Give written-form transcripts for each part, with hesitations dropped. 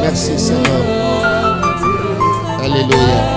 Merci Seigneur. Alléluia.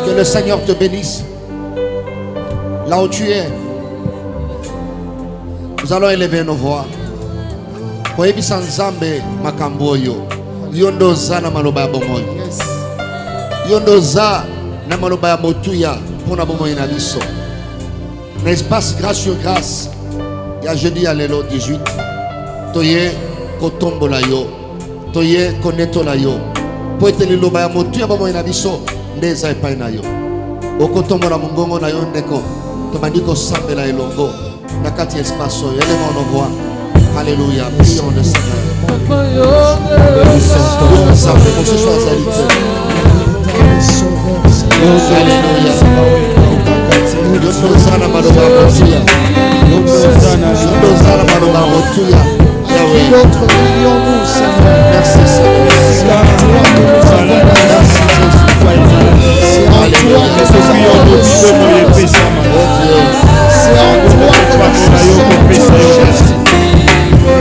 Que le Seigneur te bénisse. Là où tu es, nous allons élever nos voix. Yondoza na maloba ya bomoi. Yondoza na maloba ya motuya pona bomoi na biso. Na espace grâce sur grâce. Ya jeudi à lelo 18. Toye kotombola yo. Toye konetola yo. Po ete liloba ya motuya bomoi na biso ndeza epai na yo. Okotombola mungongo na yo ndeko. Tobandi kosambela elongo na kati espace oyo. Élevons nos voix. Alléluia. Prions le Seigneur. Ce soir,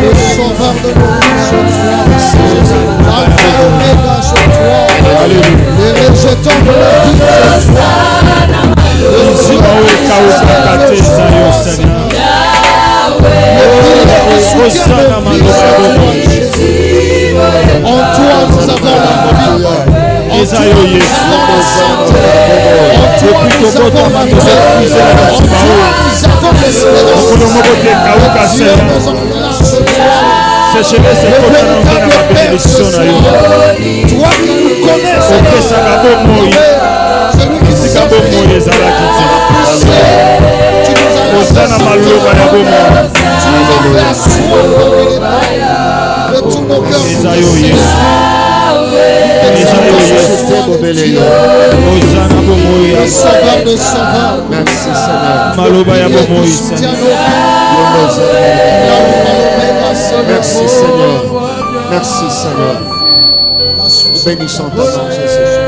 le sauveur de nos vies sur toi, Alpha et Omega sur toi, les rejetons de la vie sur toi, en toi nous avons la vie, en toi nous avons la santé, en toi nous avons la vie, en toi nous avons l'espérance, Dieu nous envoie. Le véritable Père, toi qui nous connais, celui qui s'est tu nous as de tout mon cœur, le sauveur de sauveur, merci Seigneur. l'alpha l'oméga, Merci Seigneur. Merci Seigneur. Nous bénissons ton nom, Jésus.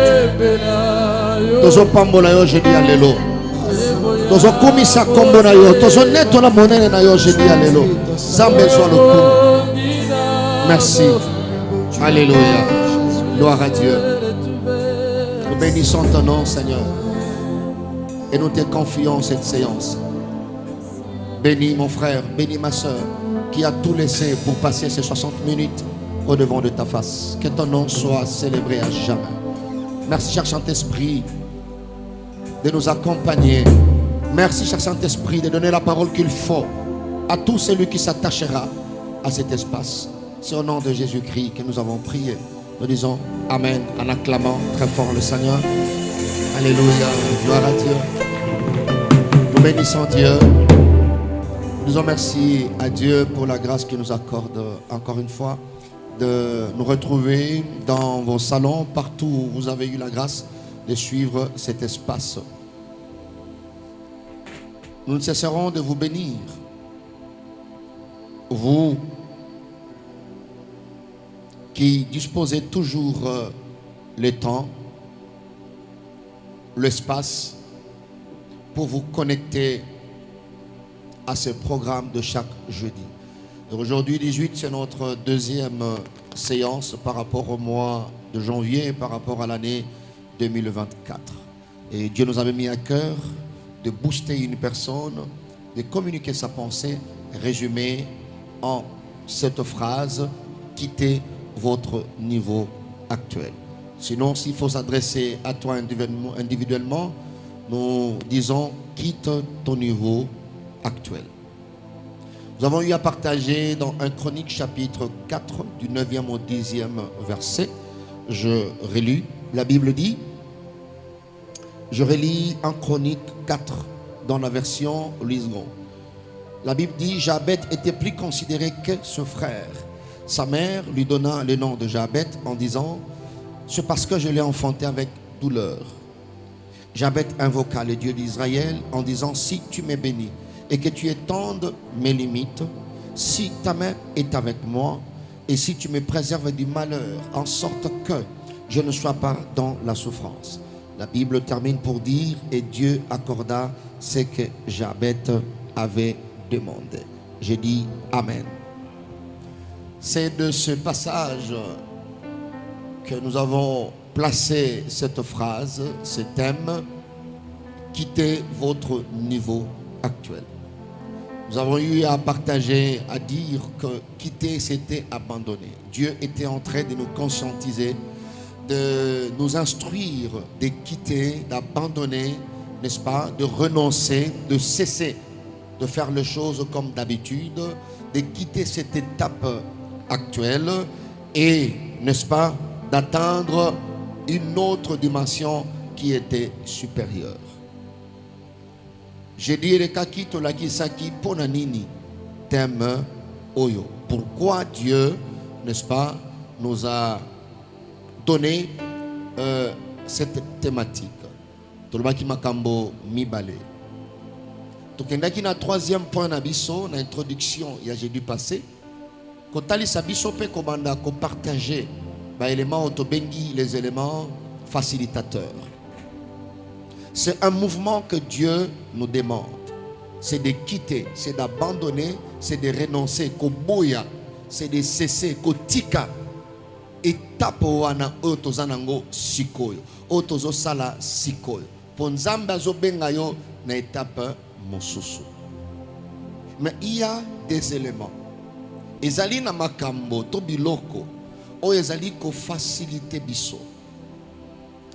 Tozo pambola yo, je dis allélo. Tozo komisa kombo na yo. Tozo neto na monene na yo, je dis allélo. Zambe soit le coup. Merci. Alléluia. Gloire à Dieu. Nous bénissons ton nom, Seigneur. Et nous te confions cette séance. Bénis mon frère, bénis ma soeur qui a tout laissé pour passer ces 60 minutes au devant de ta face. Que ton nom soit célébré à jamais. Merci, cher Saint-Esprit, de nous accompagner. Merci, cher Saint-Esprit, de donner la parole qu'il faut à tout celui qui s'attachera à cet espace. C'est au nom de Jésus-Christ que nous avons prié. Nous disons Amen en acclamant très fort le Seigneur. Alléluia, gloire à Dieu. Nous bénissons Dieu. Nous disons merci à Dieu pour la grâce qu'il nous accorde encore une fois de nous retrouver dans vos salons, partout où vous avez eu la grâce de suivre cet espace. Nous ne cesserons de vous bénir. Vous qui disposez toujours le temps, l'espace pour vous connecter à ce programme de chaque jeudi. Aujourd'hui 18, c'est notre deuxième séance par rapport au mois de janvier, par rapport à l'année 2024. Et Dieu nous avait mis à cœur de booster une personne, de communiquer sa pensée résumée en cette phrase: quittez votre niveau actuel. Sinon, s'il faut s'adresser à toi individuellement, nous disons quitte ton niveau actuel. Nous avons eu à partager dans 1 Chronique chapitre 4 du 9e au 10e verset. Je relis. La Bible dit, je relis 1 Chronique 4 dans la version Lisgon. La Bible dit, Jabet était plus considéré que son frère. Sa mère lui donna le nom de Jabet en disant, c'est parce que je l'ai enfanté avec douleur. Jabet invoqua le Dieu d'Israël en disant, si tu m'es béni et que tu étendes mes limites, si ta main est avec moi et si tu me préserves du malheur, en sorte que je ne sois pas dans la souffrance. La Bible termine pour dire, et Dieu accorda ce que Jabet avait demandé. Je dis Amen. C'est de ce passage que nous avons placé cette phrase, ce thème, quittez votre niveau actuel. Nous avons eu à partager, à dire que quitter, c'était abandonner. Dieu était en train de nous conscientiser, de nous instruire, de quitter, d'abandonner, n'est-ce pas, de renoncer, de cesser de faire les choses comme d'habitude, de quitter cette étape actuelle et, n'est-ce pas, d'atteindre une autre dimension qui était supérieure. Je dirais kakito la kisaki ponanini thème oyo. Pourquoi Dieu, n'est-ce pas, nous a donné cette thématique. Tolobaki makambo mibale. Tokendaki na troisième point na biso na introduction ya jeudi passé. Kotali sa biso pe komanda ko partager ba éléments otobengi les éléments facilitateurs. C'est un mouvement que Dieu nous demande. C'est de quitter, c'est d'abandonner, c'est de renoncer, koboya, c'est de cesser, kotika. Étape wana oyo tozanango sikoyo, oyo tozosala sikoyo. Po Nzambe azobenga yo na étape mosusu. Mais il y a des éléments. Ezali na makambo to biloko oyo ezali ko faciliter biso.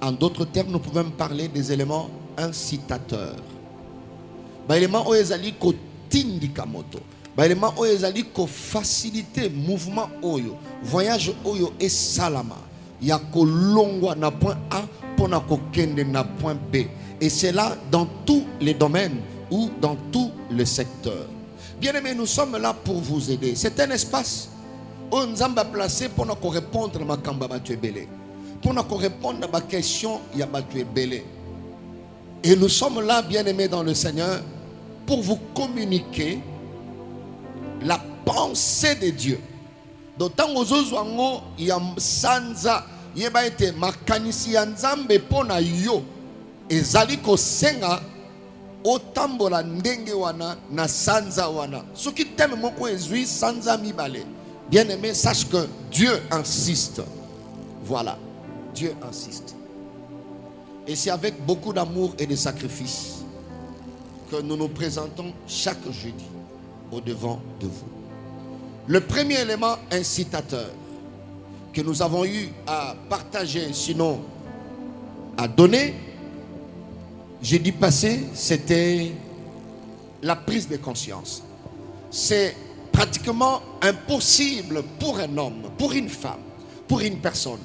En d'autres termes, nous pouvons parler des éléments incitateurs. Ba éléments oyo ezali ko tindika moto. Ba éléments oyo ezali ko faciliter mouvement oyo, voyage oyo et salama. Ya ko longwa na point A pour na ko kende na point B. Et c'est là dans tous les domaines ou dans tous les secteurs. Bien-aimés, nous sommes là pour vous aider. C'est un espace où nous avons placé pour nous répondre à ma kamba batue belé. Pour nous répondre à ma question, il y a batue belé. Et nous sommes là, bien-aimés dans le Seigneur, pour vous communiquer la pensée de Dieu. D'autant ozozwango ya sanza yeba ete makanisi ya nzambe pona yo ezali kosenga otambola ndenge wana na sanza wana. Soki teme moko ezui sanza mibale. Bien aimé, sache que Dieu insiste. Voilà, Dieu insiste. Et c'est avec beaucoup d'amour et de sacrifice que nous nous présentons chaque jeudi au devant de vous. Le premier élément incitateur que nous avons eu à partager, sinon à donner, jeudi passé, c'était la prise de conscience. C'est pratiquement impossible pour un homme, pour une femme, pour une personne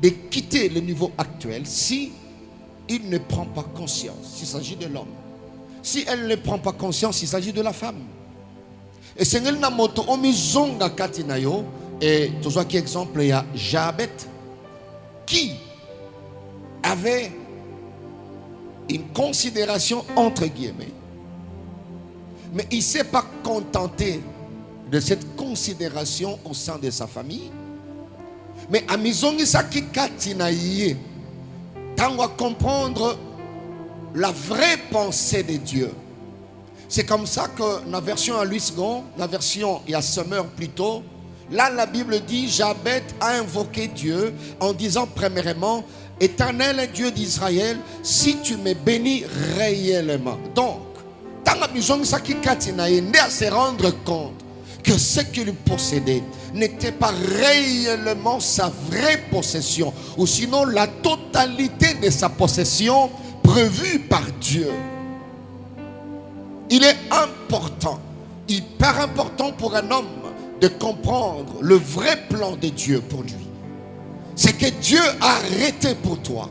de quitter le niveau actuel si il ne prend pas conscience. Il s'agit de l'homme. Si elle ne prend pas conscience, il s'agit de la femme. Et c'est une moto omizonga katinayo. Et tu vois qui exemple, il y a Jabet qui avait une considération entre guillemets, mais il ne s'est pas contenté de cette considération au sein de sa famille. Mais à mizongi saki katinaye, tant à comprendre la vraie pensée de Dieu. C'est comme ça que la version à Louis II, la version il y a Summer plutôt, là la Bible dit Jabet a invoqué Dieu en disant premièrement, Éternel Dieu d'Israël, si tu me bénis réellement. Donc, tant à besoin ça qui katinaye, à se rendre compte que ce qu'il possédait n'était pas réellement sa vraie possession, ou sinon la totalité de sa possession prévue par Dieu. Il est important, hyper important pour un homme de comprendre le vrai plan de Dieu pour lui. C'est que Dieu a arrêté pour toi.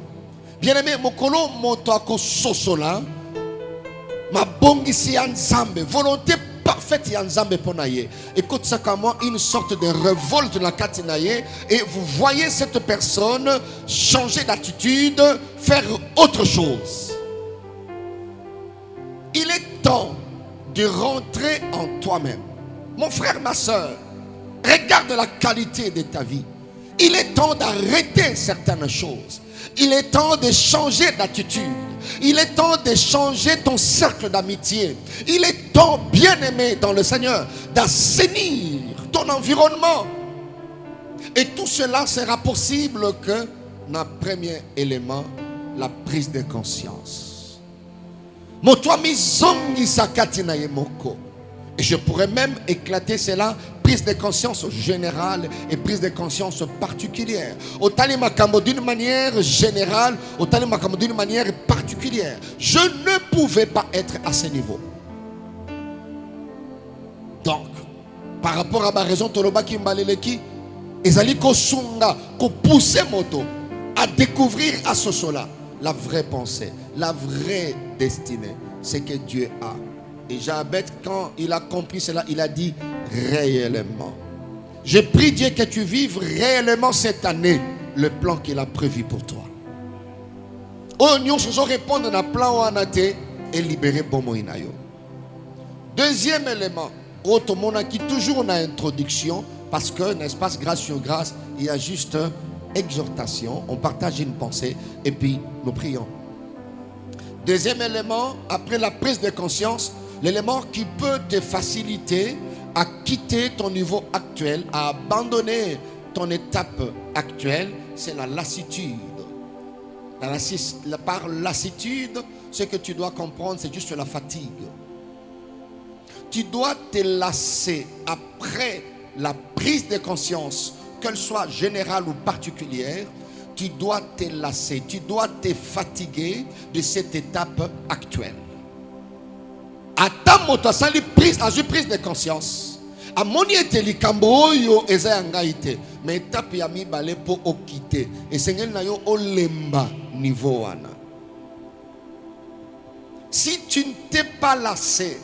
Bien-aimé, mokolo motako sosola, ma bongisi nzambe, volonté parfaite ya nzambe ponaye. Écoute ça comme moi, une sorte de révolte de la katinaye, et vous voyez cette personne changer d'attitude, faire autre chose. Il est temps de rentrer en toi-même. Mon frère, ma soeur, regarde la qualité de ta vie. Il est temps d'arrêter certaines choses. Il est temps de changer d'attitude. Il est temps de changer ton cercle d'amitié. Il est temps, bien aimé dans le Seigneur, d'assainir ton environnement. Et tout cela sera possible que dans le premier élément, la prise de conscience. Et je pourrais même éclater cela, prise de conscience générale et prise de conscience particulière. Otali makambo d'une manière générale, otali makambo d'une manière particulière. Je ne pouvais pas être à ce niveau. Donc, par rapport à ma raison, Toloba Kimbaleleki, ezali ko sunga, ko pousser moto à découvrir à ce cela la vraie pensée, la vraie destinée, c'est que Dieu a. Et Jabet, quand il a compris cela, il a dit réellement. Je prie Dieu que tu vives réellement cette année le plan qu'il a prévu pour toi. Oh, nous allons répondre à un plan et libérer Bomo Inayo. Deuxième élément, autre monde qui toujours une introduction, parce que, n'est-ce pas, grâce sur grâce, il y a juste exhortation, on partage une pensée et puis nous prions. Deuxième élément, après la prise de conscience, l'élément qui peut te faciliter à quitter ton niveau actuel, à abandonner ton étape actuelle, c'est la lassitude. Par lassitude, ce que tu dois comprendre, c'est juste la fatigue. Tu dois te lasser après la prise de conscience, qu'elle soit générale ou particulière. Tu dois te lasser, tu dois te fatiguer de cette étape actuelle. Attends, moto sali prise de conscience. A moni eteli kambo yo ezayangaite, mais étape ya mi balé pour okite. Et sengel na yo olemba niveau wana. Si tu ne t'es pas lassé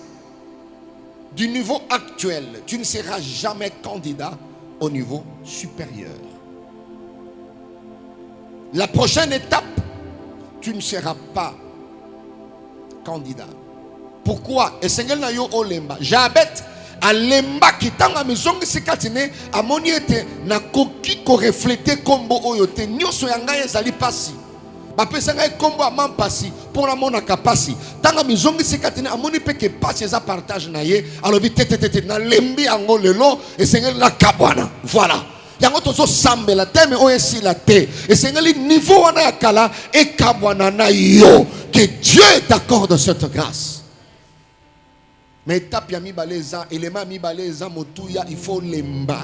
du niveau actuel, tu ne seras jamais candidat au niveau supérieur. La prochaine étape, tu ne seras pas candidat. Pourquoi? Et Seigneur na yo olemba. Jabet alemba kitanga mizongi sikatine amoni ete na koki ko refléter kombo oyo te nyoso yanga ezali pasi bapesa ngai kombo amam pasi pour la mona kapasi tanga mizongi sikatine amoni peke pasi eza partage na ye alobi tete na lembi yango lelo esengeli na kabwana voilà yango tozo sambela teme oesi la te esengeli niveau wana ya kala e kabwana na yo que Dieu t'accorde cette grâce. Mais étape ya mibaleza élément mibaleza motuya il faut lemba.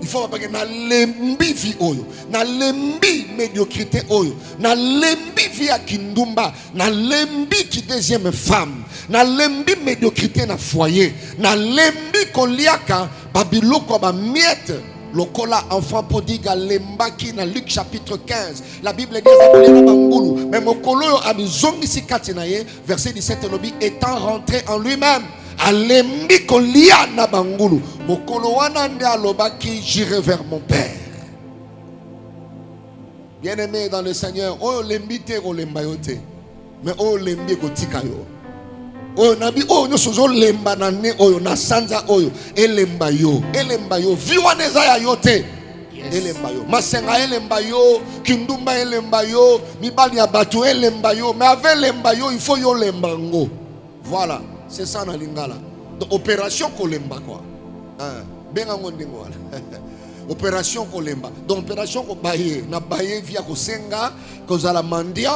Il faut pas que na lembi vi oyo, na lembi médiocrité oyo, na lembi vi ya kindumba, na lembi ki deuxième femme, na lembi médiocrité na foyer, na lembi koliaka babiloko ba miette. Lokola enfant prodigue lembaki na Luc chapitre 15. La Bible dit mais mokolo amizongi sikati na ye verset 17 lobi étant rentré en lui-même alembi kolia na bangulu mokolo wana nde alobaki j'irai vers mon père. Bien-aimé dans le Seigneur, oh lembi te ko lemba yo te mais oh lembi ko tika yo. Oh nabi oh nyo sozo lemba na ne oyo na sanza oyo elemba yo viwaneza ya yote elemba yo masenga elemba yo kindumba elemba yo mibali ya batu elemba yo mais avec lemba yo il faut yo lembango. Voilà, c'est ça na lingala. Donc opération kolemba quoi. Benga ngondingo wala. Opération kolemba. Donc opération ko baye na baye via ko senga ko zala mandia.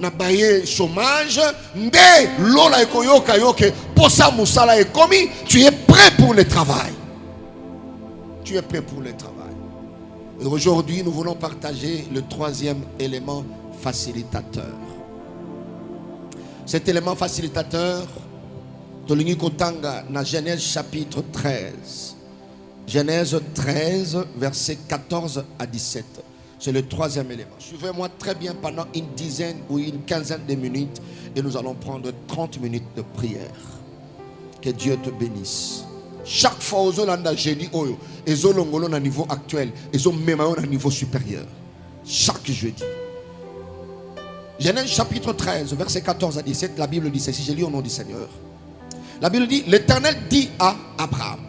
Na baye chômage nde lola ekoyoka yoke posa musala ekomi tu es prêt pour le travail. Tu es prêt pour le travail. Et aujourd'hui nous voulons partager le troisième élément facilitateur. Cet élément facilitateur tolingi kotanga na Genèse chapitre 13. Genèse 13 versets 14 à 17. C'est le troisième élément. Suivez-moi très bien pendant une dizaine ou une quinzaine de minutes et nous allons prendre 30 minutes de prière. Que Dieu te bénisse. Chaque fois aux Olanda, j'ai dit oyo, et Zolongolo à niveau actuel, et Zomemayo à niveau supérieur. Chaque jeudi. Genèse chapitre 13, verset 14 à 17, la Bible dit ceci, j'ai lu au nom du Seigneur. La Bible dit, l'Éternel dit à Abraham,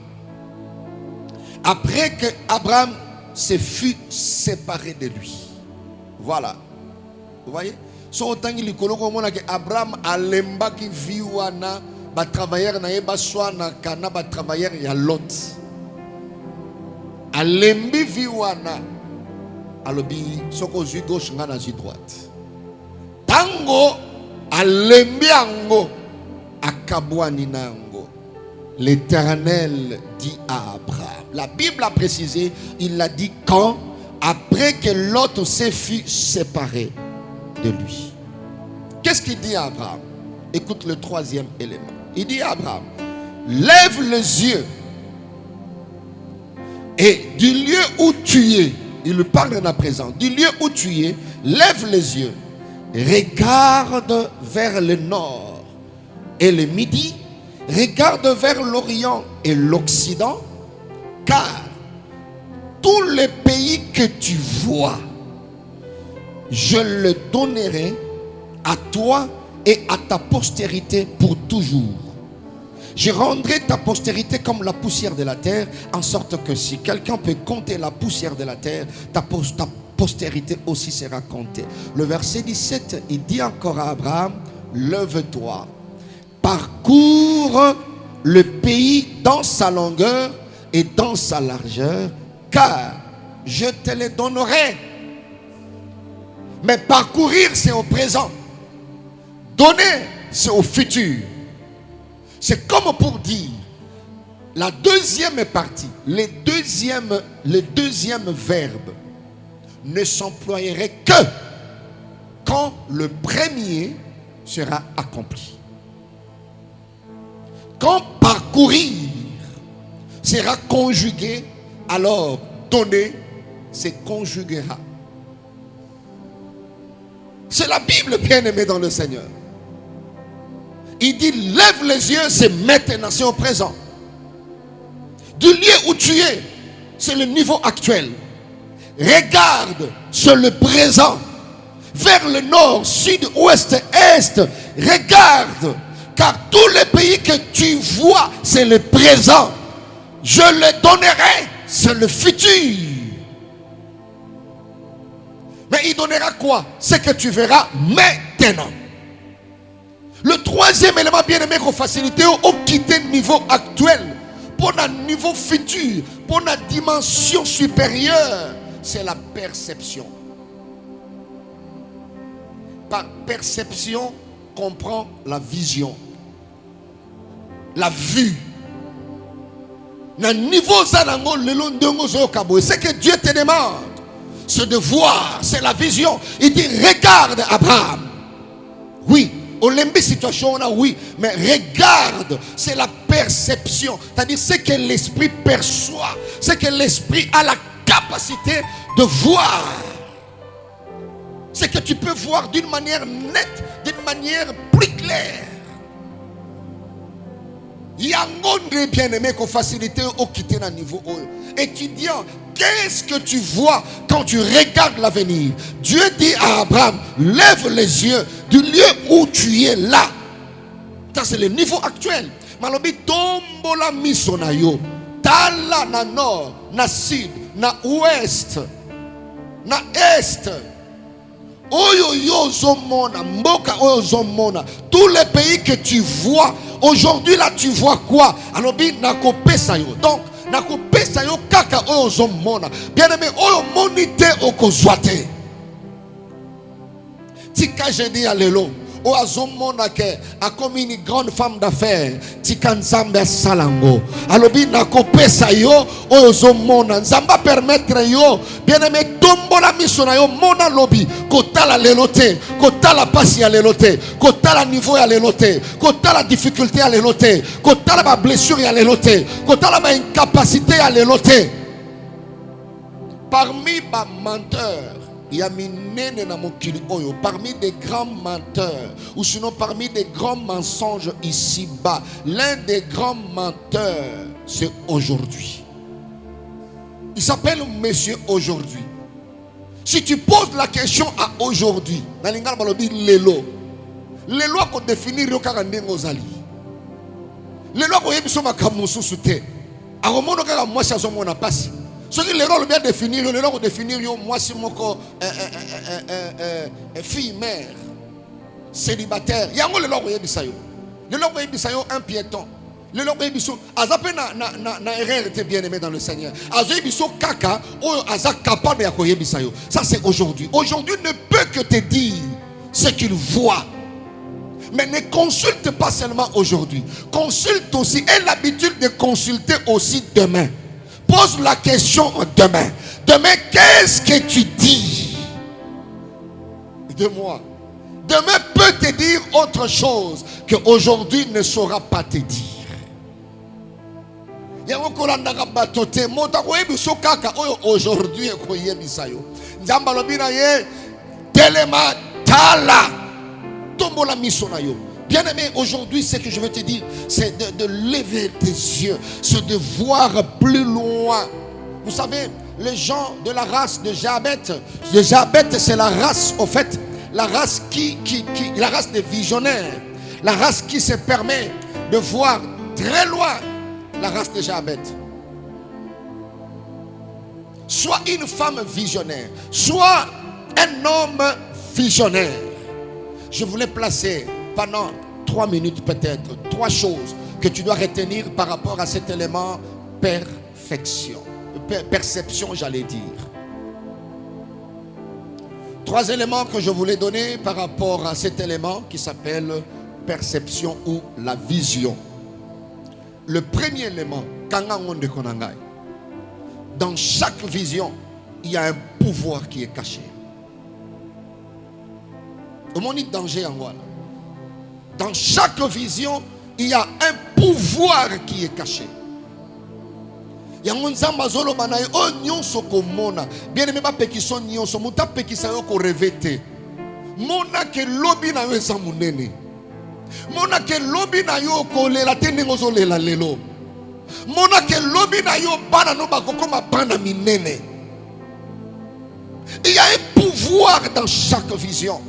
après que Abraham se fut séparé de lui. Voilà. Vous voyez? So otangi likolo ko mona ke Abraham alemba ki viwana ba travailleur na yeba swana kana ba travailleur ya Lot. Alembi viwana alobi soko zu gauche ngana zu droite. Tango alembi ango akabwani nango. L'Éternel dit à Abraham. La Bible a précisé, il l'a dit quand? Après que l'autre s'est fut séparé de lui. Qu'est-ce qu'il dit à Abraham? Écoute le troisième élément. Il dit à Abraham, lève les yeux et du lieu où tu es, il lui parle à présent, du lieu où tu es, lève les yeux, regarde vers le nord et le midi, regarde vers l'Orient et l'Occident, car tous les pays que tu vois, je le donnerai à toi et à ta postérité pour toujours. Je rendrai ta postérité comme la poussière de la terre, en sorte que si quelqu'un peut compter la poussière de la terre, ta postérité aussi sera comptée. Le verset 17, il dit encore à Abraham, lève-toi, parcours le pays dans sa longueur et dans sa largeur, car je te les donnerai. Mais parcourir, c'est au présent. Donner, c'est au futur. C'est comme pour dire, la deuxième partie, le deuxième verbe ne s'emploierait que quand le premier sera accompli. Quand parcourir sera conjugué, alors donner se conjuguera. C'est la Bible, bien-aimée dans le Seigneur. Il dit, lève les yeux, c'est maintenant, c'est au présent. Du lieu où tu es, c'est le niveau actuel. Regarde, c'est le présent. Vers le nord, sud, ouest, est. Regarde car tous les pays que tu vois, c'est le présent. Je le donnerai, c'est le futur. Mais il donnera quoi? Ce que tu verras maintenant. Le troisième élément bien aimé qu'on facilite au quitter le niveau actuel pour un niveau futur, pour une dimension supérieure, c'est la perception. Par perception, comprend la vision, la vue. Ce que Dieu te demande, c'est de voir, c'est la vision. Il dit, regarde Abraham. Oui, on l'aime situation, oui, mais regarde, c'est la perception. C'est-à-dire ce que l'esprit perçoit, ce que l'esprit a la capacité de voir. C'est que tu peux voir d'une manière nette, d'une manière plus claire. Il y a un monde bien aimé qu'on facilite au quitter un niveau haut. Étudiant, qu'est-ce que tu vois quand tu regardes l'avenir? Dieu dit à Abraham, lève les yeux du lieu où tu es là. Ça c'est le niveau actuel. Malobi tombo la misonayo. Tala na nord, na sud, na ouest, na est. Oyo yo zomona, mboka oyo zomona. Tous les pays que tu vois, aujourd'hui là tu vois quoi? Alobi nakopesa yo. Donc nakopesa yo kaka oyo zomona. Bien aimé, oyo monite okozwate. Tika jedi alelo. O azomona ke a comme une grande femme d'affaires. Tika nzambe salango. Alobi nakopesa yo oyo zomona. Nzamba permettre yo. Bien aimé, tombola misona yo mona lobi. Kotala lelote, kotala pasi ya lelote, kotala niveau ya lelote, kotala difficulté ya lelote, kotala ba blessure ya lelote, kotala ba incapacité ya lelote. Parmi ba menteurs, il y a minene na mokili oyo, parmi des grands menteurs, ou sinon parmi des grands mensonges ici-bas, l'un des grands menteurs, c'est aujourd'hui. Il s'appelle Monsieur Aujourd'hui. Si tu poses la question à aujourd'hui, dans l'ingala balobi lelo, lelo ko définir yo kaka ndengo zali. Lelo ko yebiso makamusu sute. A romono kaka mwasi azomona pasi. Ce qui lelo bien définir, lelo ko définir yo mwasi moko fille mère célibataire. Yango lelo ko yebisa yo. Lelo ko yebisa yo un piéton. Le logo ebiso azape na erreur était bien aimé dans le Seigneur. Azo ebiso kaka o aza capable ya koyebisa yo. Ça c'est aujourd'hui. Aujourd'hui ne peut que te dire ce qu'il voit. Mais ne consulte pas seulement aujourd'hui. Consulte aussi. Aie l'habitude de consulter aussi demain. Pose la question demain. Demain, qu'est-ce que tu dis de moi? Demain peut te dire autre chose qu'aujourd'hui ne saura pas te dire. Aujourd'hui bien aimé, aujourd'hui ce que je veux te dire, c'est de lever tes yeux, c'est de voir plus loin. Vous savez, les gens de la race de Jabet, c'est la race, au fait, la race la race des visionnaires, la race qui se permet de voir très loin. La race de Jabet. Soit une femme visionnaire, soit un homme visionnaire. Je voulais placer pendant 3 minutes peut-être 3 choses que tu dois retenir par rapport à cet élément perception, j'allais dire. 3 éléments que je voulais donner par rapport à cet élément qui s'appelle perception ou la vision. Le premier élément, dans chaque vision, il y a un pouvoir qui est caché. Au moment du danger en voilà. Dans chaque vision, il y a un pouvoir qui est caché. Bien aimé, pas pékison nyonso, muta pékisa yo ko revete. Mona ke lobi na yo zamunene. Mona ke lobi na yo ko lela tenengo zo lela lelo. Mona ke lobi na yo bana no bakokoma bana minene. Il y a un pouvoir dans chaque vision.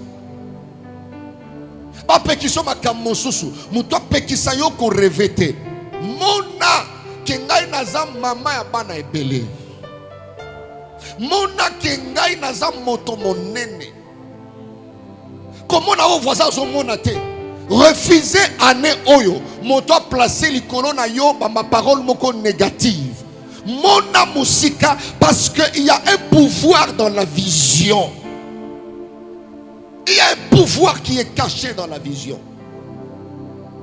Pas pékiso makambo susu. Muto pekisa yo ko revete. Mona kengai naza mama ya bana ebele. Mona kengai naza moto monene. Comment na vos voisins sont monate? Refusez année oyo. Moto a placé l'icône na yo ma parole moko négative. Mona musika parce qu'il y a un pouvoir dans la vision. Il y a un pouvoir qui est caché dans la vision.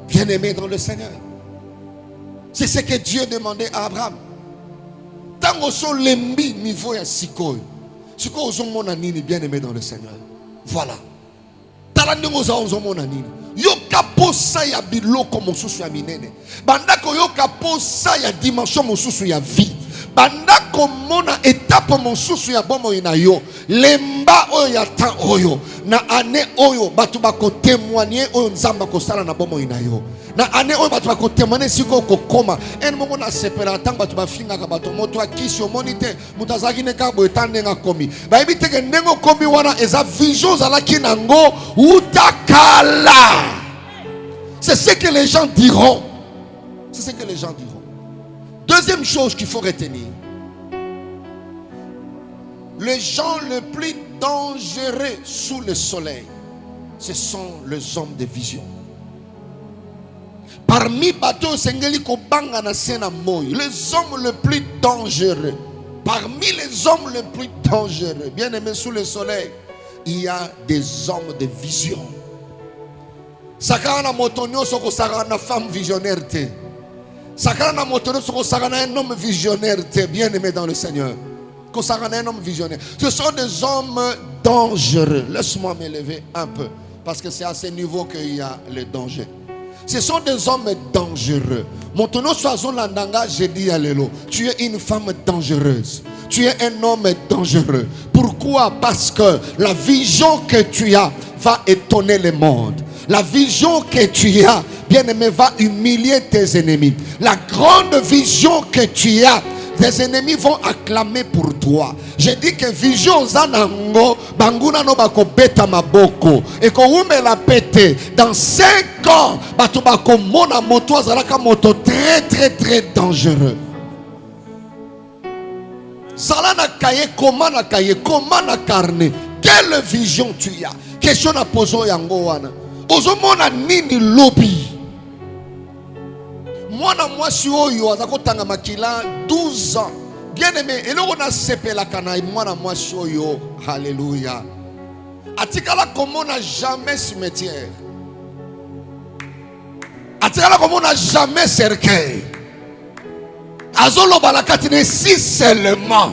Bien-aimé dans le Seigneur. C'est ce que Dieu demandait à Abraham. Tant que son lembi niveau ya sikoy. Sikoy ozo mona nini bien-aimé dans le Seigneur. Voilà. Talande ozo mona nini. Yoka posa ya biloko mosusu ya minene. Bandako yoka posa ya dimension mosusu ya vie. Bandako mona étape mosusu ya bomo ina yo. Lemba oyo ya tan oyo. Na ane oyo batu bako témoigner oyo nzamba ko sala na bomo ina yo. Na ane oyo batu bako témoigner siko ko koma. En mongo na sepela tang batu ba finga ka batu moto akisi o monite mutazaki ne ka bo etande nga komi. Ba ebite ke ndengo komi wana eza vision za la kinango utakala. C'est ce que les gens diront. C'est ce que les gens diront. Deuxième chose qu'il faut retenir. Les gens les plus dangereux sous le soleil, ce sont les hommes de vision. Parmi bateaux sengeli ko banga na sena moy, les hommes les plus dangereux. Parmi les hommes les plus dangereux, bien aimés sous le soleil, il y a des hommes de vision. Sakana motonyo soko sakana femme visionnaire te. Sakana motonyo soko sakana un homme visionnaire te, bien aimé dans le Seigneur. Ko sakana un homme visionnaire. Ce sont des hommes dangereux. Laisse-moi m'élever un peu parce que c'est à ce niveau qu'il y a le danger. Ce sont des hommes dangereux. Montono soazo landanga, j'ai dit à l'élo. Tu es une femme dangereuse. Tu es un homme dangereux. Pourquoi? Parce que la vision que tu as va étonner le monde. La vision que tu as, bien-aimé, va humilier tes ennemis. La grande vision que tu as, tes ennemis vont acclamer pour toi. J'ai dit que vision zanango banguna no bako beta maboko et ko ume la pété dans 5 ans batu bako mona moto azalaka moto très très très dangereux. Salana kaye comment na carnet. Quelle vision tu as? Question à poser yango wana. Ozomona nini lobby? Mwana mwasi oyo azakotanga makila 12 ans. Bien aimé, et là on a sepela kana mwana mwasi oyo. Alléluia. Atikala comme on n'a jamais cimetière. Atikala comme on n'a jamais cercueil. Azolo balakatine si seulement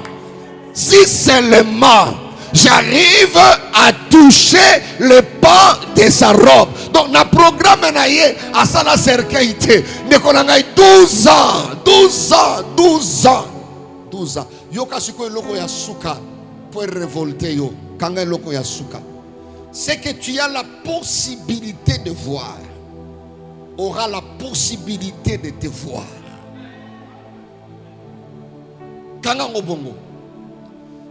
j'arrive à toucher le pan de sa robe. Donc, na programme naie à ça la cercueil. Mais qu'on a 12 ans. Yoka siko loko ya suka pour révolter yo. Kanga loko ya suka. C'est que tu as la possibilité de voir. Aura la possibilité de te voir. Kanga ngobongo.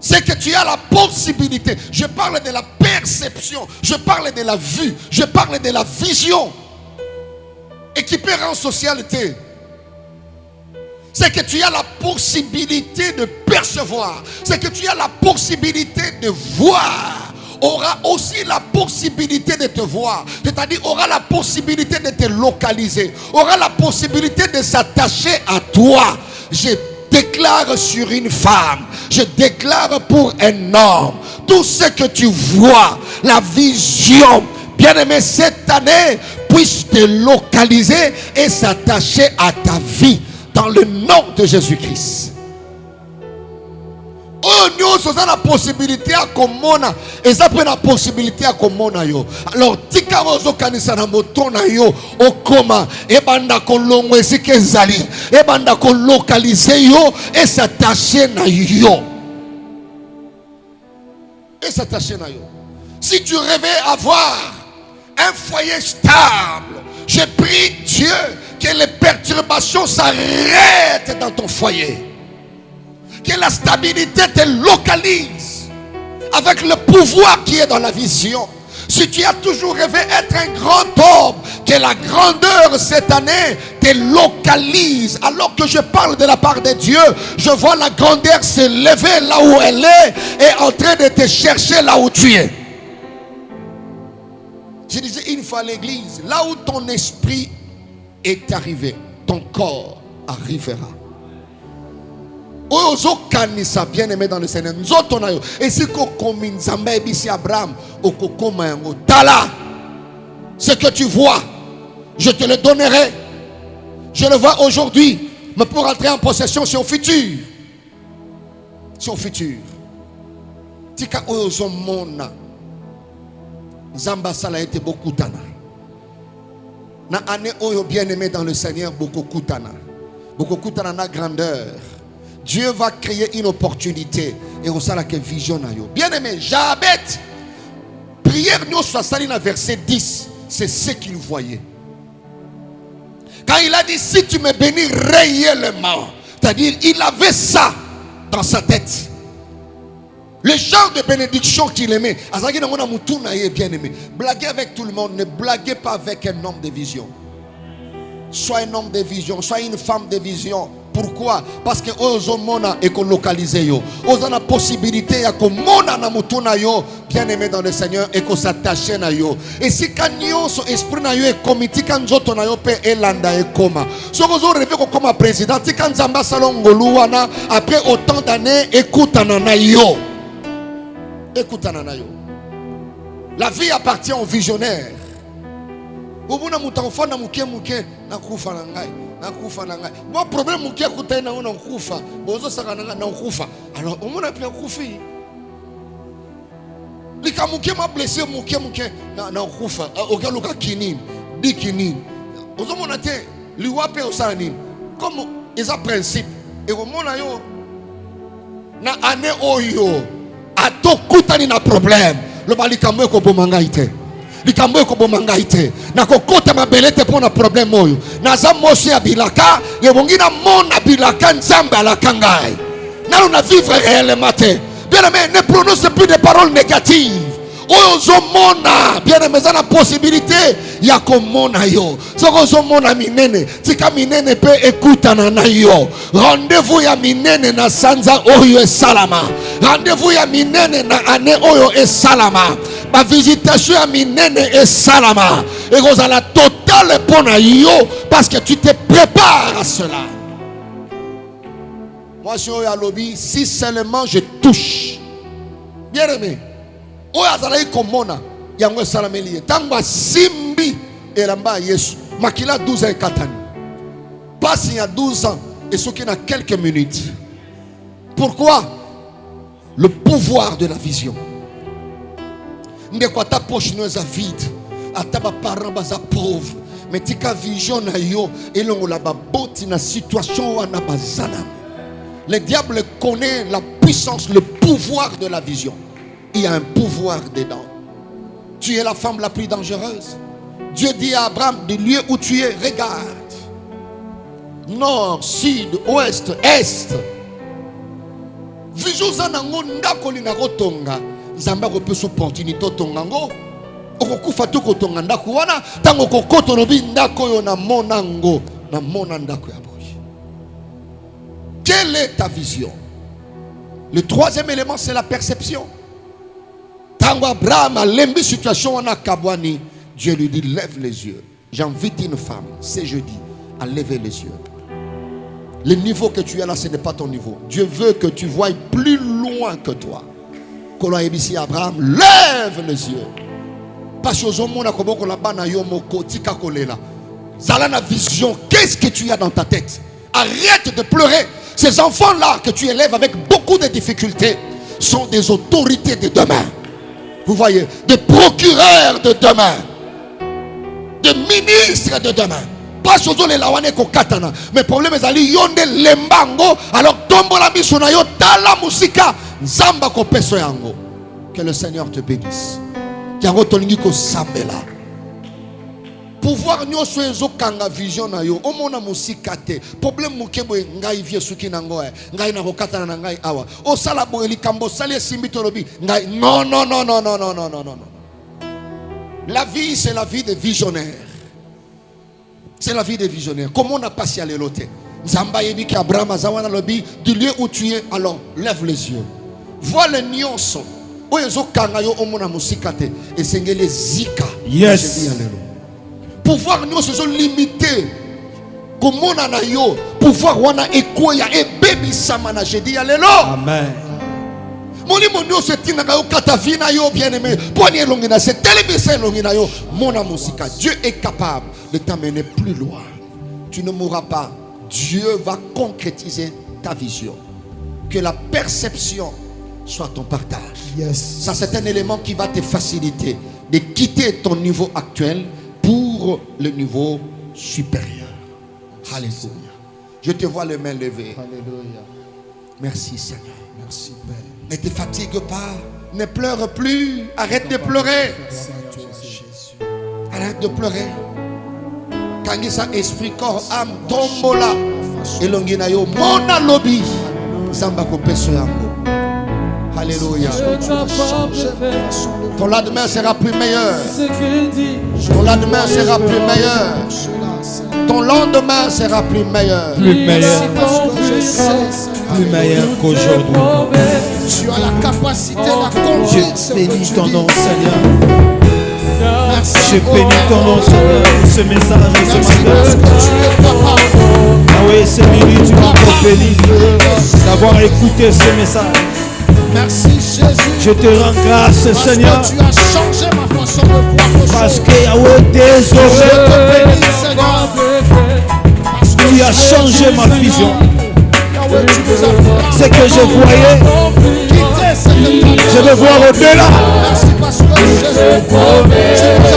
C'est que tu as la possibilité. Je parle de la perception. Je parle de la vue. Je parle de la vision. Équipé en socialité. C'est que tu as la possibilité de percevoir. C'est que tu as la possibilité de voir. Aura aussi la possibilité de te voir. C'est-à-dire aura la possibilité de te localiser. Aura la possibilité de s'attacher à toi. Je déclare sur une femme, je déclare pour un homme, tout ce que tu vois, la vision, bien-aimé, cette année puisse te localiser et s'attacher à ta vie dans le nom de Jésus-Christ. Oh, nous avons la possibilité à komona et ça prend la possibilité à komona yo. Alors tika ozo kanisa na motona yo okoma e banda ko longwe sikezali e banda ko localiser yo et s'attacher na yo. Et s'attacher na yo. Si tu rêvais avoir un foyer stable, je prie Dieu que les perturbations s'arrêtent dans ton foyer. Que la stabilité te localise avec le pouvoir qui est dans la vision. Si tu as toujours rêvé être un grand homme, que la grandeur cette année te localise. Alors que je parle de la part de Dieu, je vois la grandeur se lever là où elle est et en train de te chercher là où tu es. Je disais une fois à l'église, là où ton esprit est arrivé, ton corps arrivera. Bien aimé dans le Seigneur. Et si Abraham, Tala, ce que tu vois, je te le donnerai. Je le vois aujourd'hui, mais pour entrer en possession, c'est au futur. C'est au futur. Tika ozo mona. Zamba sala été beaucoup tana. Na année oyo bien aimé dans le Seigneur, beaucoup kutana. Beaucoup kutana na grandeur. Dieu va créer une opportunité. Et on sait que vision na yo. Bien aimé, Jabet. Prière nous soit salina verset 10. C'est ce qu'il voyait. Quand il a dit si tu me bénis réellement, c'est-à-dire il avait ça dans sa tête. Le genre de bénédiction qu'il aimait. Bien aimé. Blaguez avec tout le monde. Ne blaguez pas avec un homme de vision. Sois un homme de vision. Sois une femme de vision. Pourquoi? Parce que Ozomona est localisé yo. Ozana possibilité ya ko mona na mutuna yo bien aimé dans le Seigneur et ko s'attacher na yo. Et si kanyo so esprit na yo e komiti kanzoto na yo pe elanda e koma. So ozo rêver ko comme président ti kanzamba salongolu wana après autant d'années écoute na yo. Écoute na yo. La vie appartient aux visionnaires. Obuna mutafa na muke na kufa na ngai. Moi problème muke kuta na ona kufa. Bozo saka na kufa. Alors on m'a appelé kufi. Lika muke ma blessé muke na kufa. Ogaluka kinini, bikini. Ozo mona te liwape osani. Comme ils ont principe et au mona yo na ane oyo atokutani na problème. Le balikamwe ko bomanga ite. Likamwe ko bomanga ite. Na kokota mabelete pona problème oyo. Na zamosi ya bilaka, yebongina mona bilaka nzamba la kangai. Na on a vivre réellement. Bien aimé, ne prononce plus de paroles négatives. Ozo mona, bien aimé, ça la possibilité ya ko mona yo. Soko mona minene, tika minene pe écoute na yo. Rendez-vous ya minene na sanza oyo e salama. Rendez-vous ya minene na ane oyo e salama. Ma visitation à minene et salama. Et vous allez la totale pour yo parce que tu te prépares à cela. Moi, je suis à lobby. Si seulement je touche, bien aimé, oh, azalaï komona, yango salameli. Tangwa simbi et lamba Yesu. Makila 12 ans katani. Passe il y a 12 ans et ce qui n'a quelques minutes. Pourquoi? Le pouvoir de la vision. Ndeko ta poche nous a vide, ataba parents baza pauvre, mais tika vision na yo elongo la baboti na situation wana bazana. Le diable connaît la puissance, le pouvoir de la vision. Il y a un pouvoir dedans. Tu es la femme la plus dangereuse. Dieu dit à Abraham, du lieu où tu es, regarde. Nord, sud, ouest, est. Vision zanango ndako linarotonga. Zamba ko so opportunité tongango okukufa to ko tonga ndako wana tango ko koto no bi ndako yo na monango na monandako ya boye. Quelle est ta vision? Le troisième élément, c'est la perception. Tango Abraham a lembi situation wana kabwani, Dieu lui dit lève les yeux. J'invite une femme c'est jeudi à lever les yeux. Le niveau que tu as là, ce n'est pas ton niveau. Dieu veut que tu voies plus loin que toi. Ici Abraham, lève les yeux. Parce que la vision, qu'est-ce que tu as dans ta tête? Arrête de pleurer. Ces enfants-là que tu élèves avec beaucoup de difficultés sont des autorités de demain. Vous voyez, des procureurs de demain, des ministres de demain. Pas chose les lawane ko katana. Mais problème est ali yonde lembango. Alors tombo la misuna yo tala musika zamba ko peso yango. Que le Seigneur te bénisse. Yango tolingi ko sambela. Pouvoir nyo soezo kanga vision na yo. Omona musika te. Problème mukebo ngai vie suki nango ngai na ko katana na ngai awa. O sala bo eli kambo sali simbi tolobi ngai non non non non non non non non non. La vie, c'est la vie des visionnaires. C'est la vie des visionnaires. Comment on n'a pas si allé l'autre? Zamba yebi ki Abraham azawana lobi du lieu où tu es, alors lève les yeux. Vois les nuances. Oyezo kangayo omona musikate et sengele zika. Yes. Pouvoir nous se sont limités. Comment on a yo pouvoir wana ekoya et baby samana je dis alléluia. Amen. Moni monio se tinaka yo katavina yo bien-aimé. Poignée longina c'est télévisé longina yo mona musika. Dieu est capable de t'amener plus loin. Tu ne mourras pas. Dieu va concrétiser ta vision. Que la perception soit ton partage. Yes. Ça, c'est un élément qui va te faciliter de quitter ton niveau actuel pour le niveau supérieur. Alléluia. Je te vois les mains levées. Alléluia. Merci Seigneur. Merci Père. Ne te fatigue pas. Ne pleure plus. Arrête de pleurer. Arrête de pleurer. Kangisa esprit, corps, âme, tombola. Elongina yo mona lobby. Zamba ko peso yango. Alléluia. Ton lendemain sera plus meilleur. Ton lendemain sera plus meilleur. Ton lendemain sera plus meilleur. Plus meilleur. Plus meilleur qu'aujourd'hui. Tu as la capacité d'accomplir. Je bénis ton nom, Seigneur. Je bénis ton nom, Seigneur, pour ce message de ce matin. Ah oui, Seigneur, tu m'as trop béni d'avoir écouté ce message. Merci Jésus. Je te rends grâce, Parce Seigneur, que tu as changé ma façon de voir les parce choses. que Yahweh, Je désormais, te bénis, Seigneur. Parce que tu as changé ma vision. Yahweh, tu nous as Ce que je voyais, quitté cette étape. je veux voir au-delà. Merci parce que Jésus, tu nous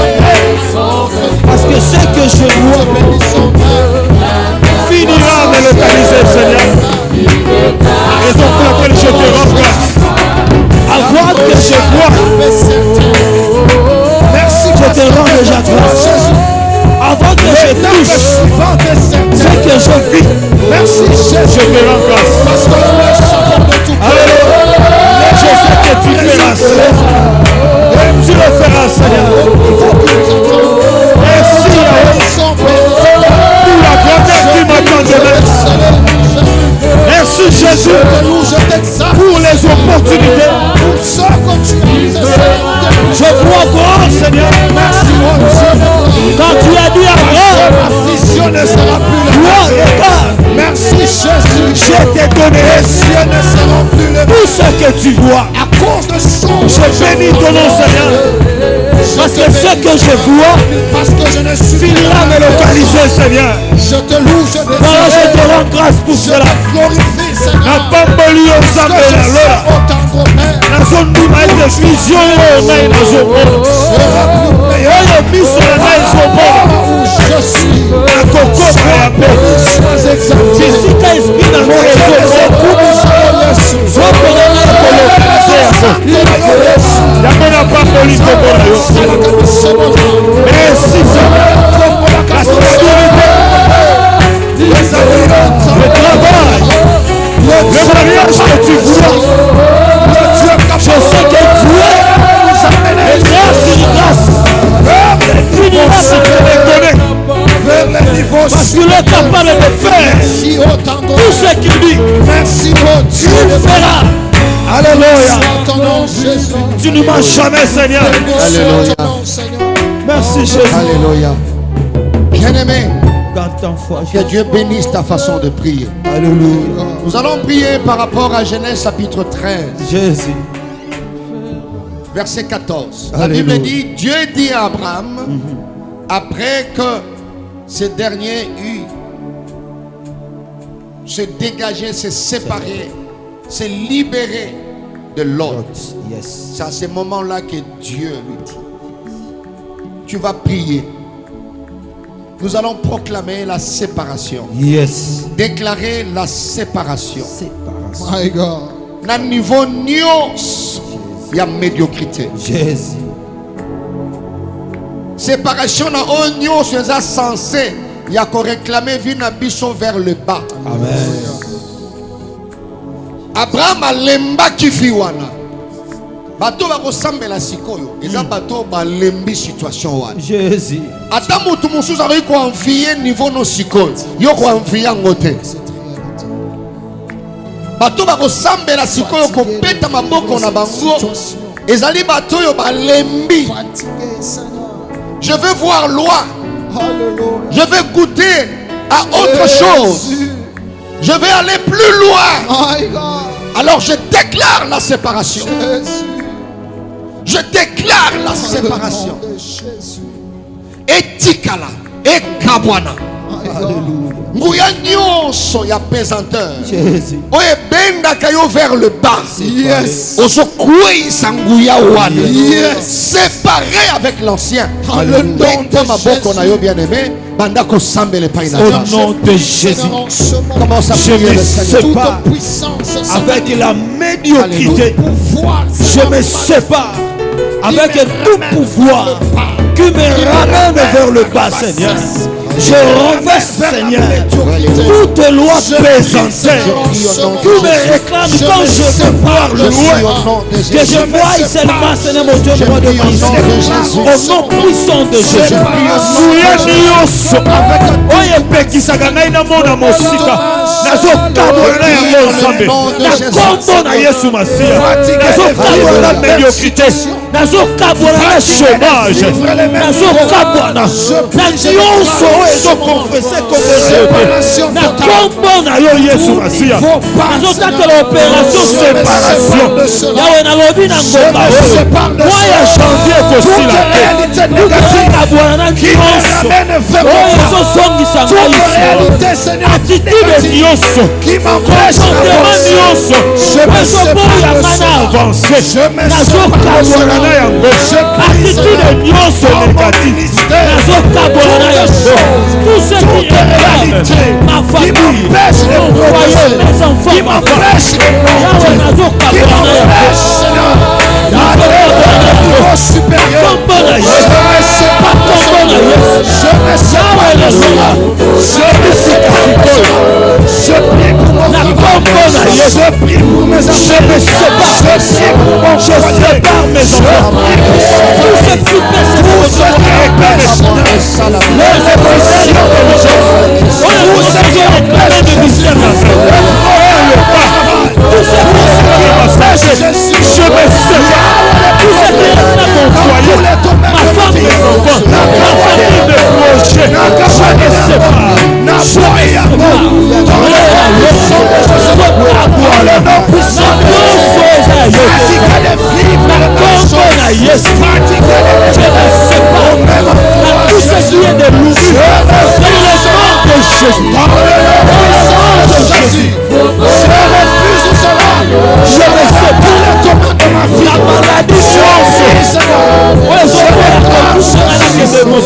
as Parce que ce que je vois bénissons, Père. finira de localiser, Seigneur. La raison pour laquelle je te rends grâce. Avant que je vois, Merci, je te rends déjà grâce. Avant que je touche ce que je vis, merci Jésus. je te rends grâce. Parce que nous le savons de tout cœur. Alléluia. Je sais que tu feras cela. Tu le feras, Seigneur. Merci, Yahweh, pour la grandeur qui m'attend demain. Merci, Jésus, pour les opportunités. Je vois grand, Seigneur. Merci mon Dieu. Quand tu as dit à Abraham, Ma vision ne sera plus la toi, regarde, Merci Jésus. je t'ai donné Les cieux ne seront plus le tout ce que tu vois. à cause de son. Je bénis ton nom, Seigneur. Parce que ce que je vois Parce que je ne suis finira me localiser, Seigneur. Je te loue, je te Voilà, je te rends grâce pour Je cela. te glorifie, Na Seigneur. pamboli yo Parce nzambe que na je sais lola. autant Père Nazondima ete vision oyo ngai nazomona. sera plus meilleur. Oyo miso na ngai ezomona. Où je suis. Nakokoma ya pe. Sois exalté. Esika esprit na ngai ezomona. Nzoto na ngai ekolokalize yango. Yango na pamboli komona yo. Merci Seigneur. La stabilité, le travail, le mariage que tu vois. Je sais que Dieu est grâce sur grâce. Finira par te redonner. Parce qu'il est capable de faire tout ce qu'il dit. Merci mon Dieu. Il fera. Alléluia. Ton nom, Jésus. Tu ne mens jamais, Seigneur. Alléluia. Ton nom, Seigneur. Merci, Jésus. Alléluia. Bien-aimé, Garde ton foi. que Dieu bénisse ta façon de prier. Alléluia. Nous allons prier par rapport à Genèse chapitre 13, Jésus. verset 14. La Alléluia. Bible dit, Dieu dit à Abraham, après que ce dernier eut se dégagé, se séparé, se libéré de l'autre. Yes. C'est à ce moment-là que Dieu lui dit, tu vas prier. Nous allons proclamer la séparation. Yes. Déclarer la séparation. Séparation. My God. Na niveau nyos, il y a médiocrité. Jésus. Séparation na nyos, c'est censé. Il y a qu'on réclamer vina biso vers le bas. Amen. Abraham a lemba kifiwana. bato bakosambela sikoyo eza bato balembi situation wana Jésus. ata mutu mosusu akoki koenvie niveau no sikoyo yo koenvie yango te bato bakosambela sikoyo kopeta maboko na bango ezali bato oyo balembi. Je veux voir loin, je veux goûter à autre chose, je vais aller plus loin. Alors je déclare la séparation. Je déclare la séparation. Etikala, ekabwana. Nguya nyonso ya pesanteur. Oye benda kayo vers le bas. Yes. Oso kwisa nguya wana. Yes. Séparé avec l'ancien. Le nom de ma boko na yo bien aimé. Banda ko sambele paina. Au nom de Jésus. Commence à prier le Seigneur. Avec la médiocrité. Je me sépare avec tout pouvoir qui me ramène vers le bas, Seigneur. Je renverse, Seigneur, toute loi pesantère qui me réclame quand je veux voir le loin, que je voie seulement, Seigneur mon Dieu, moi de ministère. Au nom puissant de Jésus. Oye pekisaka ngai na mona mosika nazokabola yango nzambe na kombo na Yesu Masiya nazokabola na médiocrité nazokabola na chômage nazokabola na nyonso oyo ezokonfese kombo na kombo na yo Yesu Masiya nazotatela opération séparation yawe nalobi na ngomba oyo moya janvier ekosila te nazokabola na nyonso oyo ezosongisa ngai attitude nyonso comportement nyonso ezoboya ngana avance nazokabola na yango attitude nyonso négative nazokabola na yango tout ce qui est ma famille mon foyer mes enfants ma femme yawe nazokabola na yango je prie pour mes enfants, je me sépare, je sépare mes enfants. Tout ce qui pèse, tout ce qui pèse, les oppressions de nos gens, tout ce qui est de mystère, tout ce qui est je me sépare. Tout ce qui est mon foyer, ma femme, mes enfants, ma famille, mes projets, je me sépare. Tout ce qui est de loup, je me sépare. La maladie chance.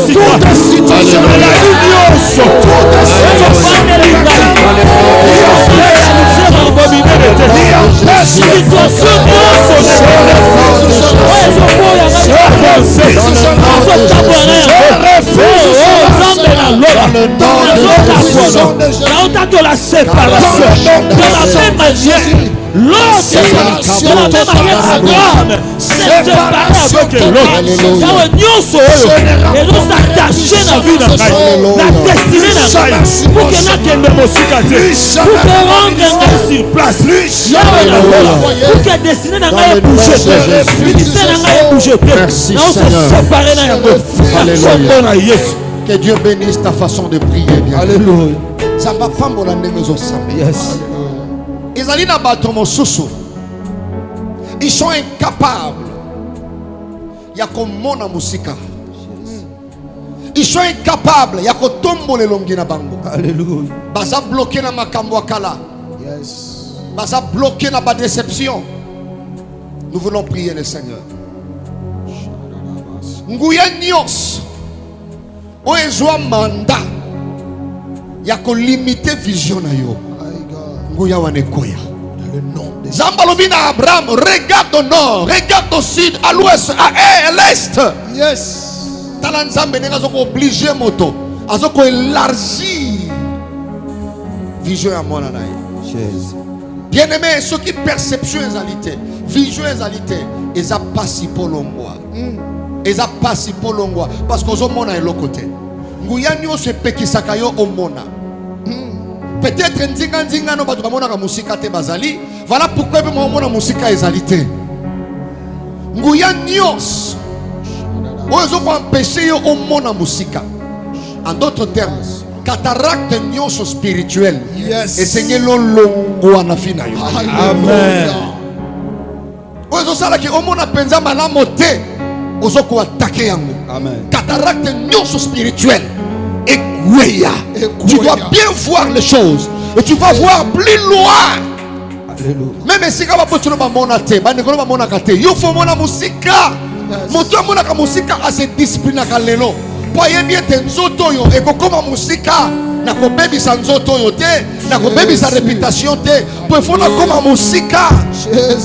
Toute situation, de la séparation, de la même manière. L'autre, de la même manière, Abraham s'est séparé avec l'autre. Yawe nyonso oyo ezosatache na vie na ngai, na destinée na ngai, pour que nakende mosika te, pour que rendre ngai sur place. Yawe na pour que destinée na ngai bouge te, ministère na ngai bouge te. Na ose séparé na yango. Alléluia. Que Dieu bénisse ta façon de prier. Alléluia. Ça va pas mon année samedi. Yes. Ils na bato mosusu. Ils sont incapables. Ya komona musika. Ils sont incapables. Ya kotombole longi na bango. Alléluia. Baza bloqué na makambo akala. Yes. Baza bloqué na ba déception. Nous voulons prier le Seigneur. Nguya nyos. Oezwa mandat. Ya ko limiter vision na yo. Nguya wanekoya. Le nom de Zambalobina Abraham, regarde au nord, regarde au sud, à l'ouest, à l'est. Yes. Talanzambe n'est pas obligé moto. Azoko élargir vision à mon anaï. Bien-aimé, ce qui perception est vision est et ça passe pour l'ongwa. Et ça passe pour l'ongwa. Parce que au monde est l'autre côté. Nguyanyo se pekisaka yo au mona. Peut-être ndinga no batu kamona ka musika te bazali. Voilà pourquoi pe mona musika ezalité. Nguyanyo ozo ko empêcher yo au mona musika. En d'autres termes, cataracte nyonso spirituel. Yes. Et Seigneur longwa na fina yo. Amen. Ozo sala ki o mona penza malamo te. Ozo ko attaquer yango. Amen. Cataracte nyonso spirituel. Et tu dois bien voir les choses et tu vas voir plus loin. Alléluia. Même si tu vas pas mona te, ba nekolo ba mona kate. Yo fo mona musika. Moto mona ka musika a se discipline ka lelo. Po yebi te nzoto yo e ko koma musika na ko bebi sa nzoto yo te, na ko bebi sa réputation te. Po fo na koma musika.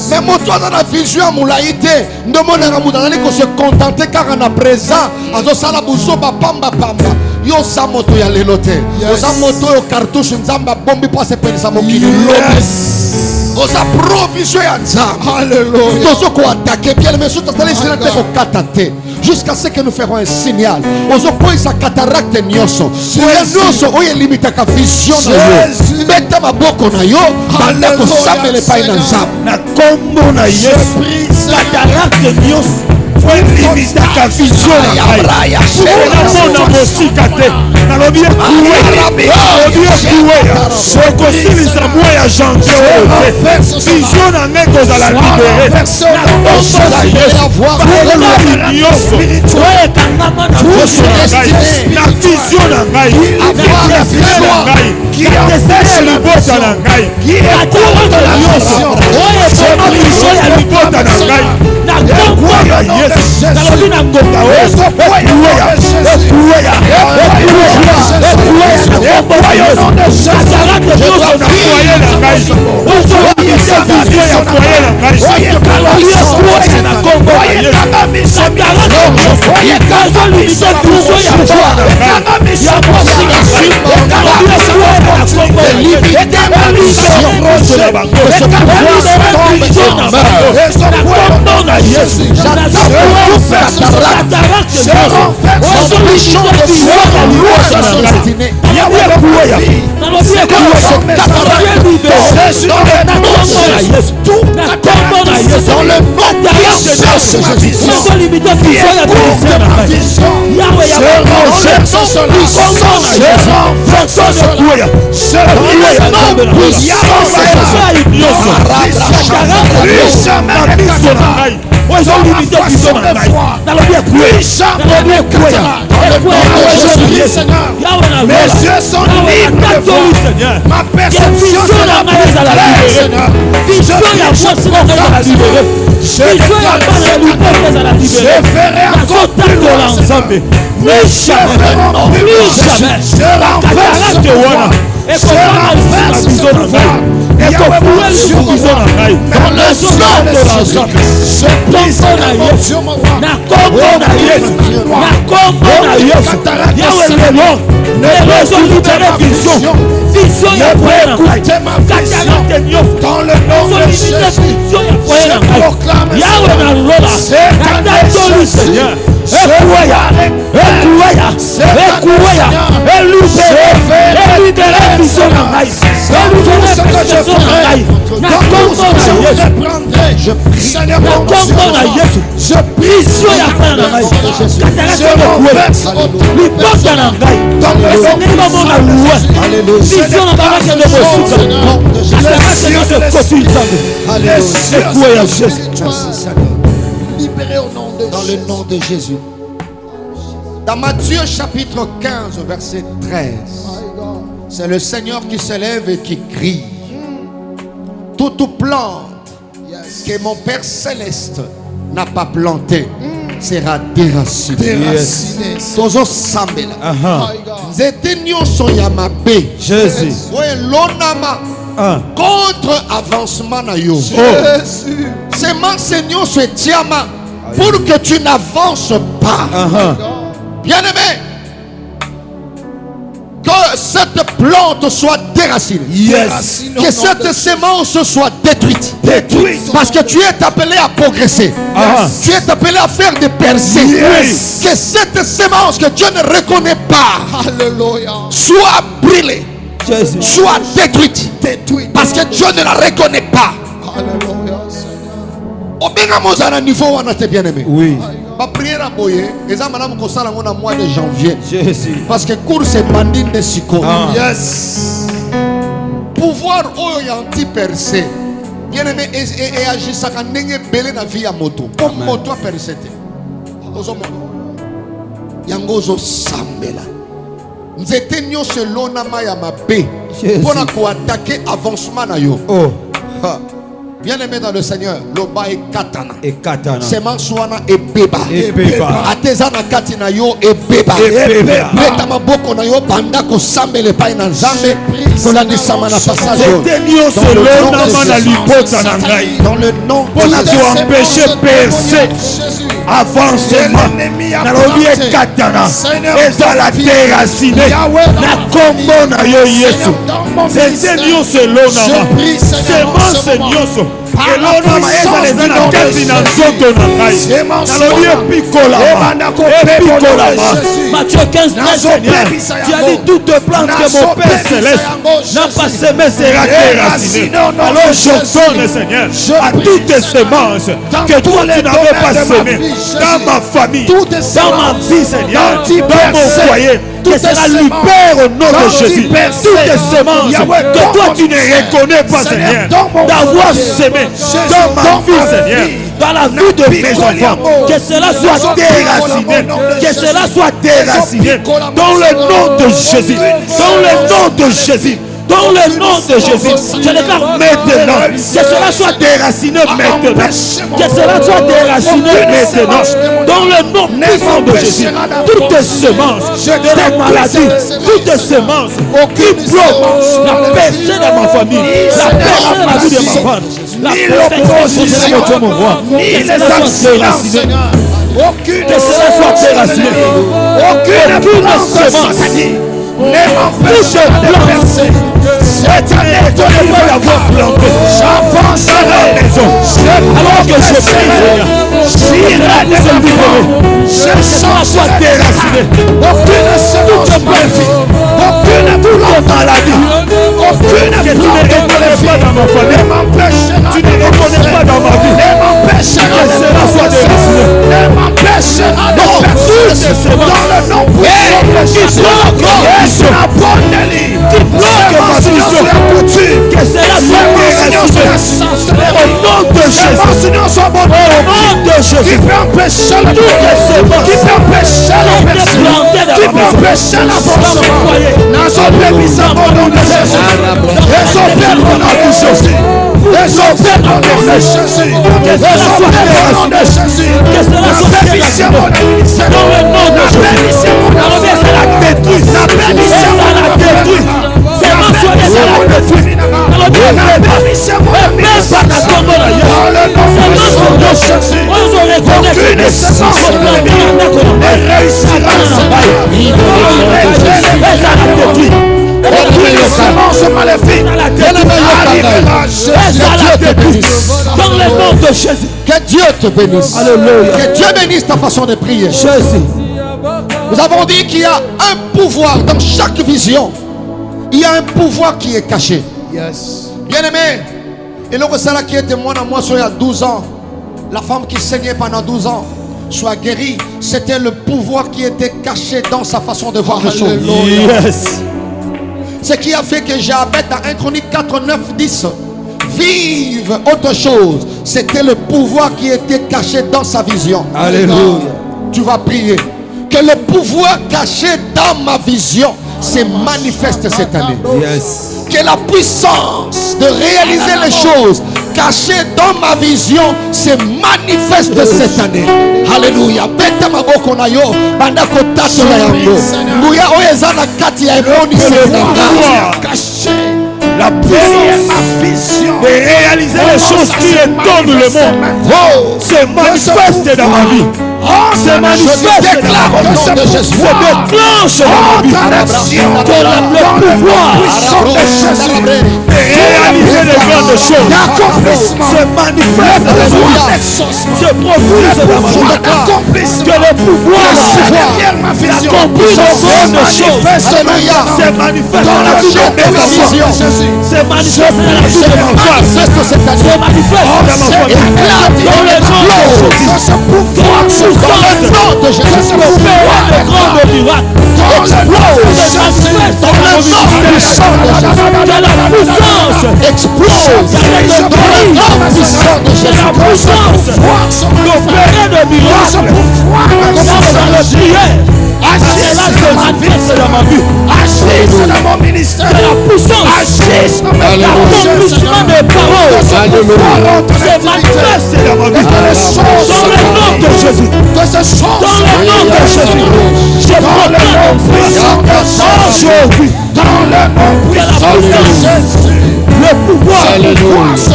Mais moto a na vision mulaite. Ndo mona ka mudana ko se contenter car na présent azo sala buso ba pamba. Yo sa moto ya lelo te. Yo sa moto yo cartouche nzamba bombi pa se penisa mokili. Osa provision ya nzamba. Alléluia. Tozo ko attaquer bien mais surtout ça les gens te ko katate. Jusqu'à ce que nous ferons un signal. Ozo ko isa cataracte nyoso. Oya nyoso oye limita ka vision na yo. Beta maboko na yo. Banda ko samele pa ina nzamba. Na kombo na Yesu. Cataracte nyoso. Limita ka vision na ngai. Mona mosika te. Nalobi ekuweya. Sokosilisa mwa ya janvier oyo te. Vision na ngai kozala libere. Na kombo na Yesu. Bakolobi nyonso. Na vision na ngai. Ekesele na ngai. Ekesele libota na ngai. Ekolo na nyonso. Sema vision ya libota na ngai. Na kombo na Yesu. Nalobi na ngonga oyo. Ekuweya. Ekuweya. Mes yeux sont libres de voir. Ma perception sera plus claire, Seigneur. Je ferai encore plus loin, Seigneur. Je renverse le pouvoir. Je renverse ce pouvoir. Dans le sang de Jésus, je brise la portion de dans le nom de Jésus, je proclame je Seigneur mon Dieu, je brise libéré au nom de dans le nom de Jésus. Dans Matthieu chapitre 15 verset 13, c'est le Seigneur qui s'élève et qui crie. Toute plante que mon Père Céleste n'a pas plantée sera déracinée. Tozo sambela. Nzete nyonso ya mabe. Jésus. Oye lonama contre avancement na yo. Semence nyonso etiama pour que tu n'avances pas. Bien-aimé, Que cette plante soit déracinée. Yes. Que cette sémence soit détruite. Parce que tu es appelé à progresser. Tu es appelé à faire des percées. Yes. Que cette sémence que Dieu ne reconnaît pas soit brûlée, Jésus. soit détruite. Parce que Dieu ne la reconnaît pas. Au niveau où on a bien aimé. Oui. Ma prière à Boye, et ça madame Kosala on a mois de janvier. Jésus. Parce que course est bandit de Siko. Yes. Pouvoir oyo anti percé. Bien aimé et agir ça quand n'engé belé na vie à moto. Comme moto a percé. Ozomo. Yangozo sambela. Nzete nyo selon na maya mabe. Pour na ko attaquer avancement na yo. Oh. Bien aimé dans le Seigneur, l'oba est katana. Et katana. Semence wana et beba. Et beba. Atezana katina yo et beba. Et beba. Meta maboko na yo banda ko sambele pa na nzambe. Kola di samana passage. Dans le nom pour nous empêcher percer avancement na lobi katana ezala déraciné na kombo na yo Yesu c'est nyonso elonama semence nyonso elonama ezala na kati na nzoto na ngai nalobi epikolama. Matthieu 15, 13, Seigneur, tu as dit toute plante que mon Père céleste n'a pas semé sera déracinée. Alors je donne, Seigneur, à toutes les semences que toi tu n'avais pas semées dans ma famille, dans ma vie, Seigneur, dans mon foyer, que cela libère au nom de Jésus. Toutes les semences que toi tu ne reconnais pas, Seigneur, d'avoir semé dans ma vie, Seigneur, dans la vie de mes enfants, que cela soit déraciné, que cela soit déraciné dans le nom de Jésus, dans le nom de Jésus. Dans le nom de Jésus, je déclare maintenant que cela soit déraciné maintenant. Que cela soit déraciné maintenant. Dans le nom puissant de Jésus, toutes semences de maladie, toutes semences qui bloquent la personne de ma famille, la personne de la vie de ma femme, la personne de mon roi, que cela soit déraciné. Que cela soit déraciné. Aucune semence ne m'empêche de percer. Cette année, tu ne peux l'avoir planté. J'avance à la maison. Alors que je prie, je sens soit déraciné. Aucune semence maléfique, aucune plante maladie, aucune que tu ne reconnais pas dans ma famille, tu ne reconnais pas dans ma vie, ne m'empêchera que cela soit déraciné. Ne m'empêchera de percer dans le nom puissant de Jésus. Jésus n'a pas de lit. Que cela soit déraciné au nom de Jésus. Au nom de Jésus. Qui peut empêcher la qui peut empêcher la personne, qui peut empêcher l'avancement. Nous sommes permis au nom de Jésus. Nous sommes permis au nom de Jésus. Nous sommes permis au nom de Jésus. Que cela soit déraciné. Que cela soit déraciné dans le nom de Jésus. La détruit. La détruit. Dans le nom de Jésus. Que Dieu te bénisse. Alléluia. Que Dieu bénisse ta façon de prier. Jésus. Nous avons dit qu'il y a un pouvoir dans chaque vision. Il y a un pouvoir qui est caché. Yes. Bien aimé, et le Rosala qui était moi dans moi il y a 12 ans, la femme qui saignait pendant 12 ans, soit guérie, c'était le pouvoir qui était caché dans sa façon de voir les choses. Yes. Ce qui a fait que Jabez dans 1 Chronique 4, 9, 10, vive autre chose. C'était le pouvoir qui était caché dans sa vision. Alléluia. Tu vas prier. Que le pouvoir caché dans ma vision se manifeste cette année. Yes. Que la puissance de réaliser les choses cachées dans ma vision se manifeste cette année. Alléluia. Beta maboko na yo banda ko tato la yango. Nguya oyezana kati ya emoni caché. La puissance ma vision de réaliser les choses qui étonnent le monde se manifeste dans ma vie. se manifeste. déclare au nom de Jésus. Se déclenche dans ma vie. Que le pouvoir de réaliser de grandes choses se manifeste dans ma vie. Se produise dans ma vie. Que le pouvoir d'accomplir de grandes choses se manifeste dans la vie de mes enfants. Se manifeste dans la vie de ma femme. Se manifeste dans ma famille. Dans le nom de Jésus. Dans le nom de Jésus. Opérer de grands miracles. Explose. Se manifeste dans le nom puissant de Jésus. Que la puissance explose. Dans le nom puissant de Jésus. La puissance d'opérer de miracles. Dans la prière. Cela se manifeste dans ma vie. Agisse dans mon ministère. Que la puissance. Agisse dans l'accomplissement des paroles. Se manifeste dans ma vie. Dans le nom de Jésus. Dans le nom de Jésus. Je proclame aujourd'hui. Dans le nom puissant de Jésus. Le pouvoir de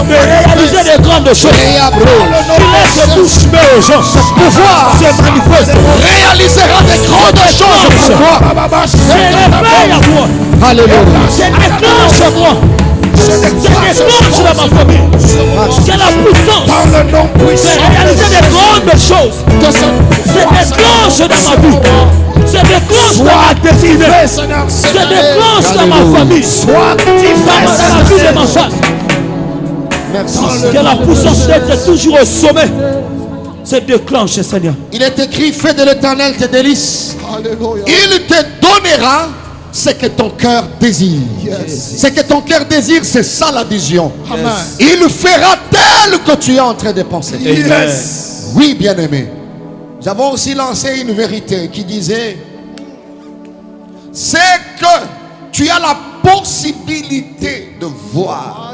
réaliser des grandes choses. Qui laisse bouche bée aux gens. Ce pouvoir se manifeste. Réalisera des grandes choses pour moi. Se réveille à moi. Alléluia. Se déclenche à moi. Se déclenche dans ma famille. Que la puissance de réaliser des grandes choses se déclenche dans ma vie. Se déclenche dans ma destinée. Se déclenche dans ma famille. Dans la vie de ma face. Que la puissance d'être toujours au sommet se déclenche, Seigneur. Il est écrit, fais de l'Éternel tes délices. Il te donnera ce que ton cœur désire. Ce que ton cœur désire, c'est ça la vision. Il fera tel que tu es en train de penser. Oui, bien-aimé. Nous avons aussi lancé une vérité qui disait, c'est que tu as la possibilité de voir.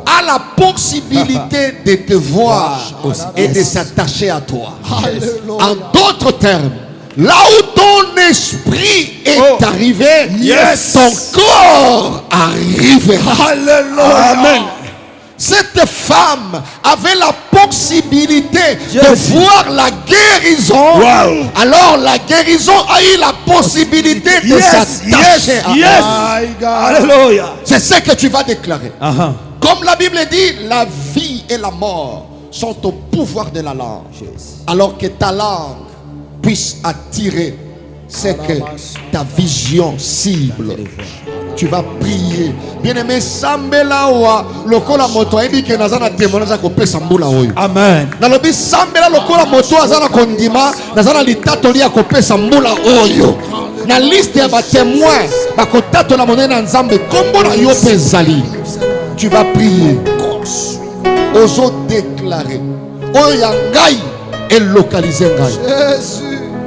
A la possibilité de te voir et de s'attacher à toi. En d'autres termes, là où ton esprit est arrivé, ton corps arrivera. Amen. Cette femme avait la possibilité de voir la guérison. Alors la guérison a eu la possibilité de s'attacher à toi. Alléluia. C'est ce que tu vas déclarer. Comme la Bible dit, la vie et la mort sont au pouvoir de la langue. Alors que ta langue puisse attirer ce que ta vision cible. Tu vas prier. Bien-aimé, sambela wa lokola moto ebi ke nazana témoignage ko pesa mbula oyo. Amen. Na lobi sambela lokola moto azana kondima nazana litatoli ya ko pesa mbula oyo. Na liste ya ba témoins ba ko tatola monena nzambe kombo na yo pezali. Tu vas prier. Ozo déclarer. Oya ngai et localiser ngai.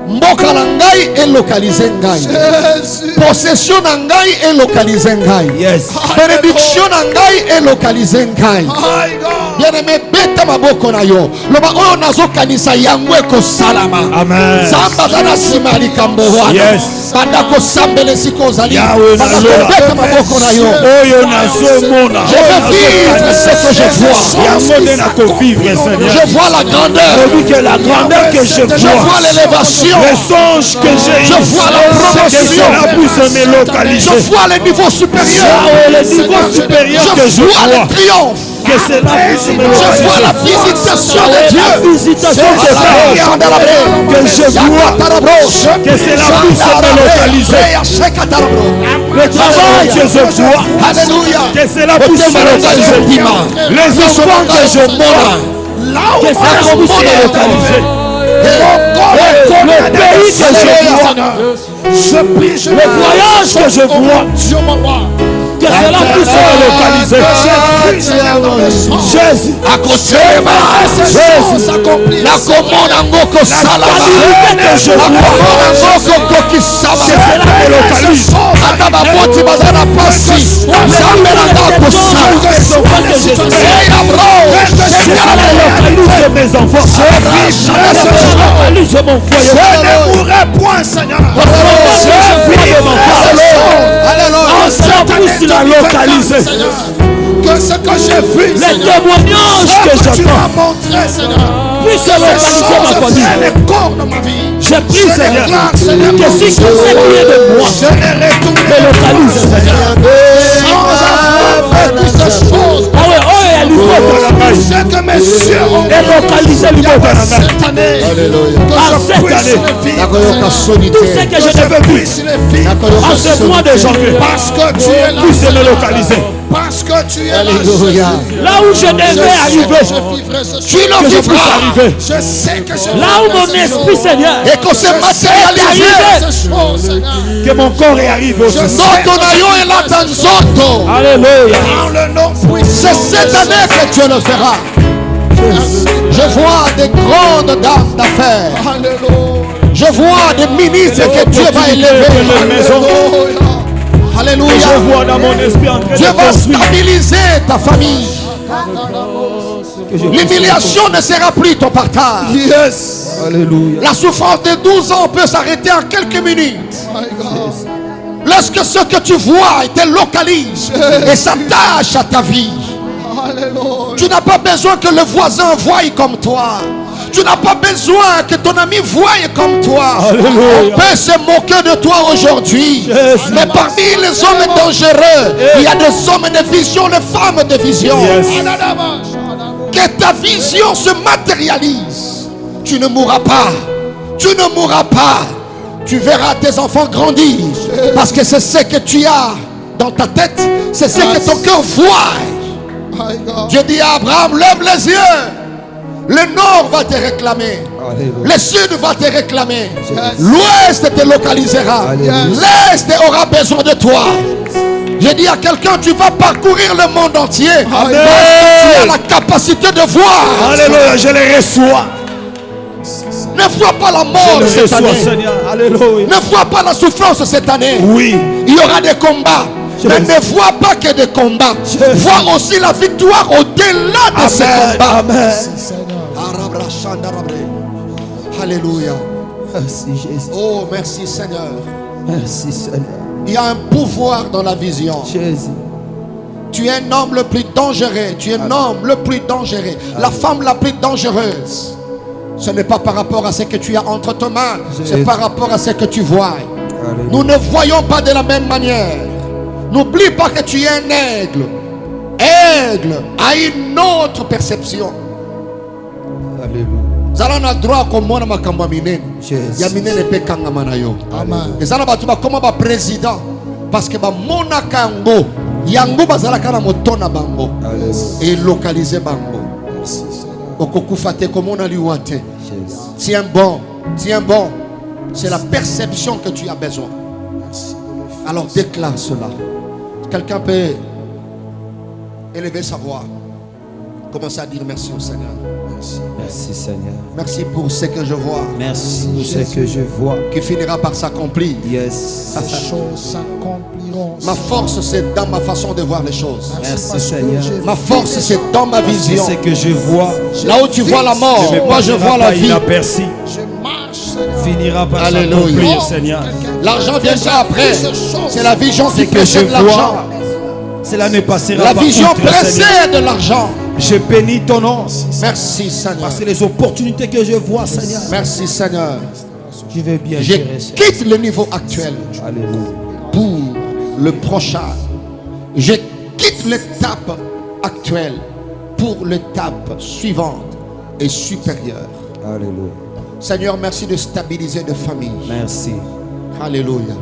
Mboka na ngai et localiser ngai. Possession na ngai et localiser ngai. Bénédiction na ngai et localiser ngai. Bien-aimé, beta maboko na yo. Loba oyo nazo kanisa yango eko salama. Amen. Samba zana simali kambo wana. Banda ko sambele siko zali. Beta maboko na yo. Oyo nazo mona. Je veux vivre ce que je vois. Je vois la grandeur. Que je vois l'élévation. Les songes que j'ai. Je vois la promotion. Je vois le niveau supérieur. Le niveau supérieur que je vois. Le triomphe. Que c'est la je vois la visitation de Dieu. La visitation de Dieu. Que je vois. Que c'est la puissance de localiser. Le travail que je vois. Alléluia. Que c'est la puissance de localiser. Les enfants que je vois. Que c'est la puissance de localiser. Le pays que je vois. Le voyage que je vois. Que c'est la puissance localisée. Jésus. À côté de Jésus. La commande en Goko Salama. Que je vois. Que c'est la localisée. Ataba Boti Bazana Passi. Zambela Gako Salama. Mes enfants. Localise mon foyer. Je ne mourrai point, Seigneur. La localiser. Que ce que j'ai vu, Les Seigneur, témoignages ce que que tu j'entends m'as montré, Seigneur, puissent ces localiser ma choses famille. prennent les corps de ma vie. J'ai pris, Je Seigneur, déclare, Seigneur, que si mon quelqu'un qui est de moi je les retourne me localise, Seigneur. sans avoir vécu ces choses. Ah ouais, oh, il y a l'humour dans la main. Ce que mes yeux ont Et localiser l'humour dans la main. cette année, Alléluia. que Ah, je cette puisse année. les vivre, Nakoyoka Seigneur. Tout ce sonité. que je ne veux plus Puisse les vivre. en ce mois de janvier, Parce que tu es là, puisse me Seigneur. localiser. Parce que tu es là, Alléluia. Jésus. Là où je Je devais sais arriver, que je vivrai ce Tu jour. le que je puisse vivras. arriver. Je sais que je Là où vivrai mon ce esprit, jour. Seigneur, Et que c'est matérialisé. Ces choses, Seigneur. que mon corps est arrivé aussi. Je sais Zoto na yo est là dans Zoto. Alléluia. dans le nom puissant. C'est cette année que Dieu le fera. Je vois des grandes dames d'affaires. Alléluia. Je vois des ministres que Dieu va élever. de maison. Je Alléluia. vois dans mon esprit en train Dieu de va construire. stabiliser ta famille. L'humiliation ne sera plus ton partage. Yes. Alléluia. La souffrance de 12 ans peut s'arrêter en quelques minutes. My God. Lorsque ce que tu vois te localise et s'attache à ta vie. Alléluia. Tu n'as pas besoin que le voisin voie comme toi. Tu n'as pas besoin que ton ami voie comme toi. Alléluia. On peut se moquer de toi aujourd'hui. Yes. Mais parmi les hommes dangereux, il y a des hommes de vision, des femmes de vision. Yes. Que ta vision se matérialise. Tu ne mourras pas. Tu ne mourras pas. Tu verras tes enfants grandir. Parce que c'est ce que tu as dans ta tête. C'est ce que ton cœur voit. My God. Dieu dit à Abraham, lève les yeux. Le nord va te réclamer. Le sud va te réclamer. L'ouest te localisera. L'est aura besoin de toi. J'ai dit à quelqu'un, tu vas parcourir le monde entier. Parce que tu as la capacité de voir. Alléluia. Je les reçois. Ne vois pas la mort Je les cette reçois, année. Seigneur. Alléluia. Ne vois pas la souffrance cette année. Oui. Il y aura des combats. Mais ne vois pas que des combats. Vois aussi la victoire au-delà de ces Amen. combats. Amen. Alléluia. Merci Jésus. Oh, merci Seigneur. Merci Seigneur. Il y a un pouvoir dans la vision. Jésus. Tu es un homme le plus dangereux. Tu es un homme le plus dangereux. La femme la plus dangereuse. Ce n'est pas par rapport à ce que tu as entre tes mains. C'est par rapport à ce que tu vois. Nous ne voyons pas de la même manière. N'oublie pas que tu es un aigle. Aigle a une autre perception. Alléluia. Zala na droit komona makambo ya minene. Yes. Ya minene pe kangama na yo. Amen. Ezala batu bakoma ba président parce que ba monaka yango. Yango bazalaka na motona bango. Et localiser bango. Okokufa te komona liwa te. Tiens bon, tiens bon. C'est la perception que tu as besoin. Alors déclare cela. Quelqu'un peut élever sa voix. Commence à dire merci au Seigneur. Merci Seigneur. Merci pour ce que je vois, Merci pour ce que je vois. qui finira par s'accomplir. Yes. Ces choses s'accompliront. Ma force, c'est dans ma façon de voir les choses. Merci Seigneur. Ma force, c'est dans ma C'est vision. ce que je vois. Là où tu vois la mort, Ne moi je vois la vie. inaperçu. Je marche, Seigneur. Finira par Alléluia. s'accomplir, Seigneur. L'argent viendra après. C'est la vision Ce qui que je précède l'argent. vois, cela ne passera La pas vision outre, Seigneur. précède l'argent. Je bénis ton nom. Merci Seigneur. Parce que les opportunités que je vois, Seigneur, Merci Seigneur. je vais bien Je gérer, Seigneur. quitte le niveau actuel Alléluia. pour le prochain. Je quitte l'étape actuelle pour l'étape suivante et supérieure. Alléluia. Seigneur, merci de stabiliser des familles. Merci. Alléluia.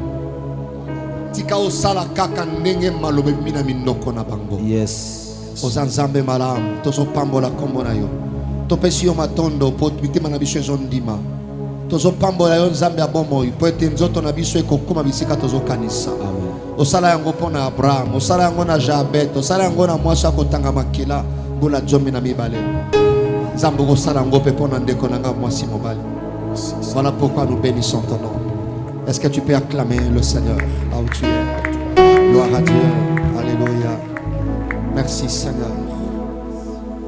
Tika osala kaka ndenge malobe mina minoko na bango. Yes. Ozanzambe malamu tozo pambola kombo na yo. Topesi yo matondo po bitema na biso ezondima. Tozo pambola yo nzambe ya bomoi po ete nzoto na biso ekokoma bisika tozo kanisa. Amen. Osala yango mpo na Abraham, osala yango na Jabet, osala yango na mwasi akotanga makila mbula zomi na mibale. Nzambe okosala yango mpe mpo na ndeko na nga mwasi mobali. Voilà pourquoi nous bénissons ton nom. Est-ce que tu peux acclamer le Seigneur là où tu es? Gloire à Dieu. Alléluia. Merci Seigneur.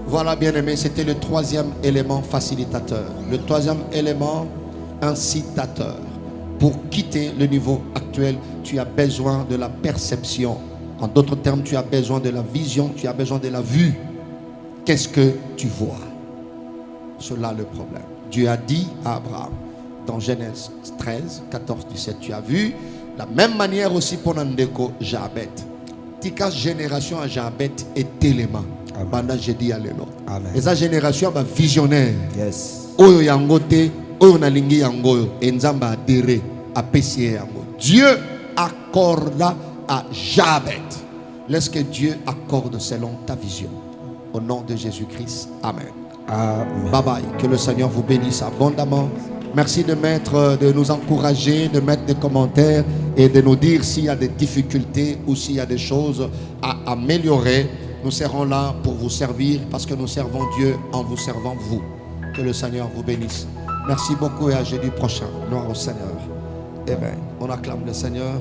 Voilà bien-aimé, c'était le troisième élément facilitateur. Le troisième élément incitateur. Pour quitter le niveau actuel, tu as besoin de la perception En d'autres termes, tu as besoin de la vision, tu as besoin de la vue. Qu'est-ce que tu vois? C'est là le problème. Dieu a dit à Abraham, dans Genèse 13, 14, 17, tu as vu, la même manière aussi pour Nandeko Jabet. Tika génération à Jabet est élément. Banda j'ai dit à l'élo. Et sa génération va visionnaire. Yes. Oyo yangote, oyo nalingi yangoyo, enzamba adere, apécier yango. Dieu accorda à Jabet. Laisse que Dieu accorde selon ta vision. Au nom de Jésus-Christ. Amen. Amen. Bye bye. Que le Seigneur vous bénisse abondamment. Merci de nous encourager, de mettre des commentaires et de nous dire s'il y a des difficultés ou s'il y a des choses à améliorer. Nous serons là pour vous servir parce que nous servons Dieu en vous servant vous. Que le Seigneur vous bénisse. Merci beaucoup et à jeudi prochain. Gloire au Seigneur. Amen. On acclame le Seigneur.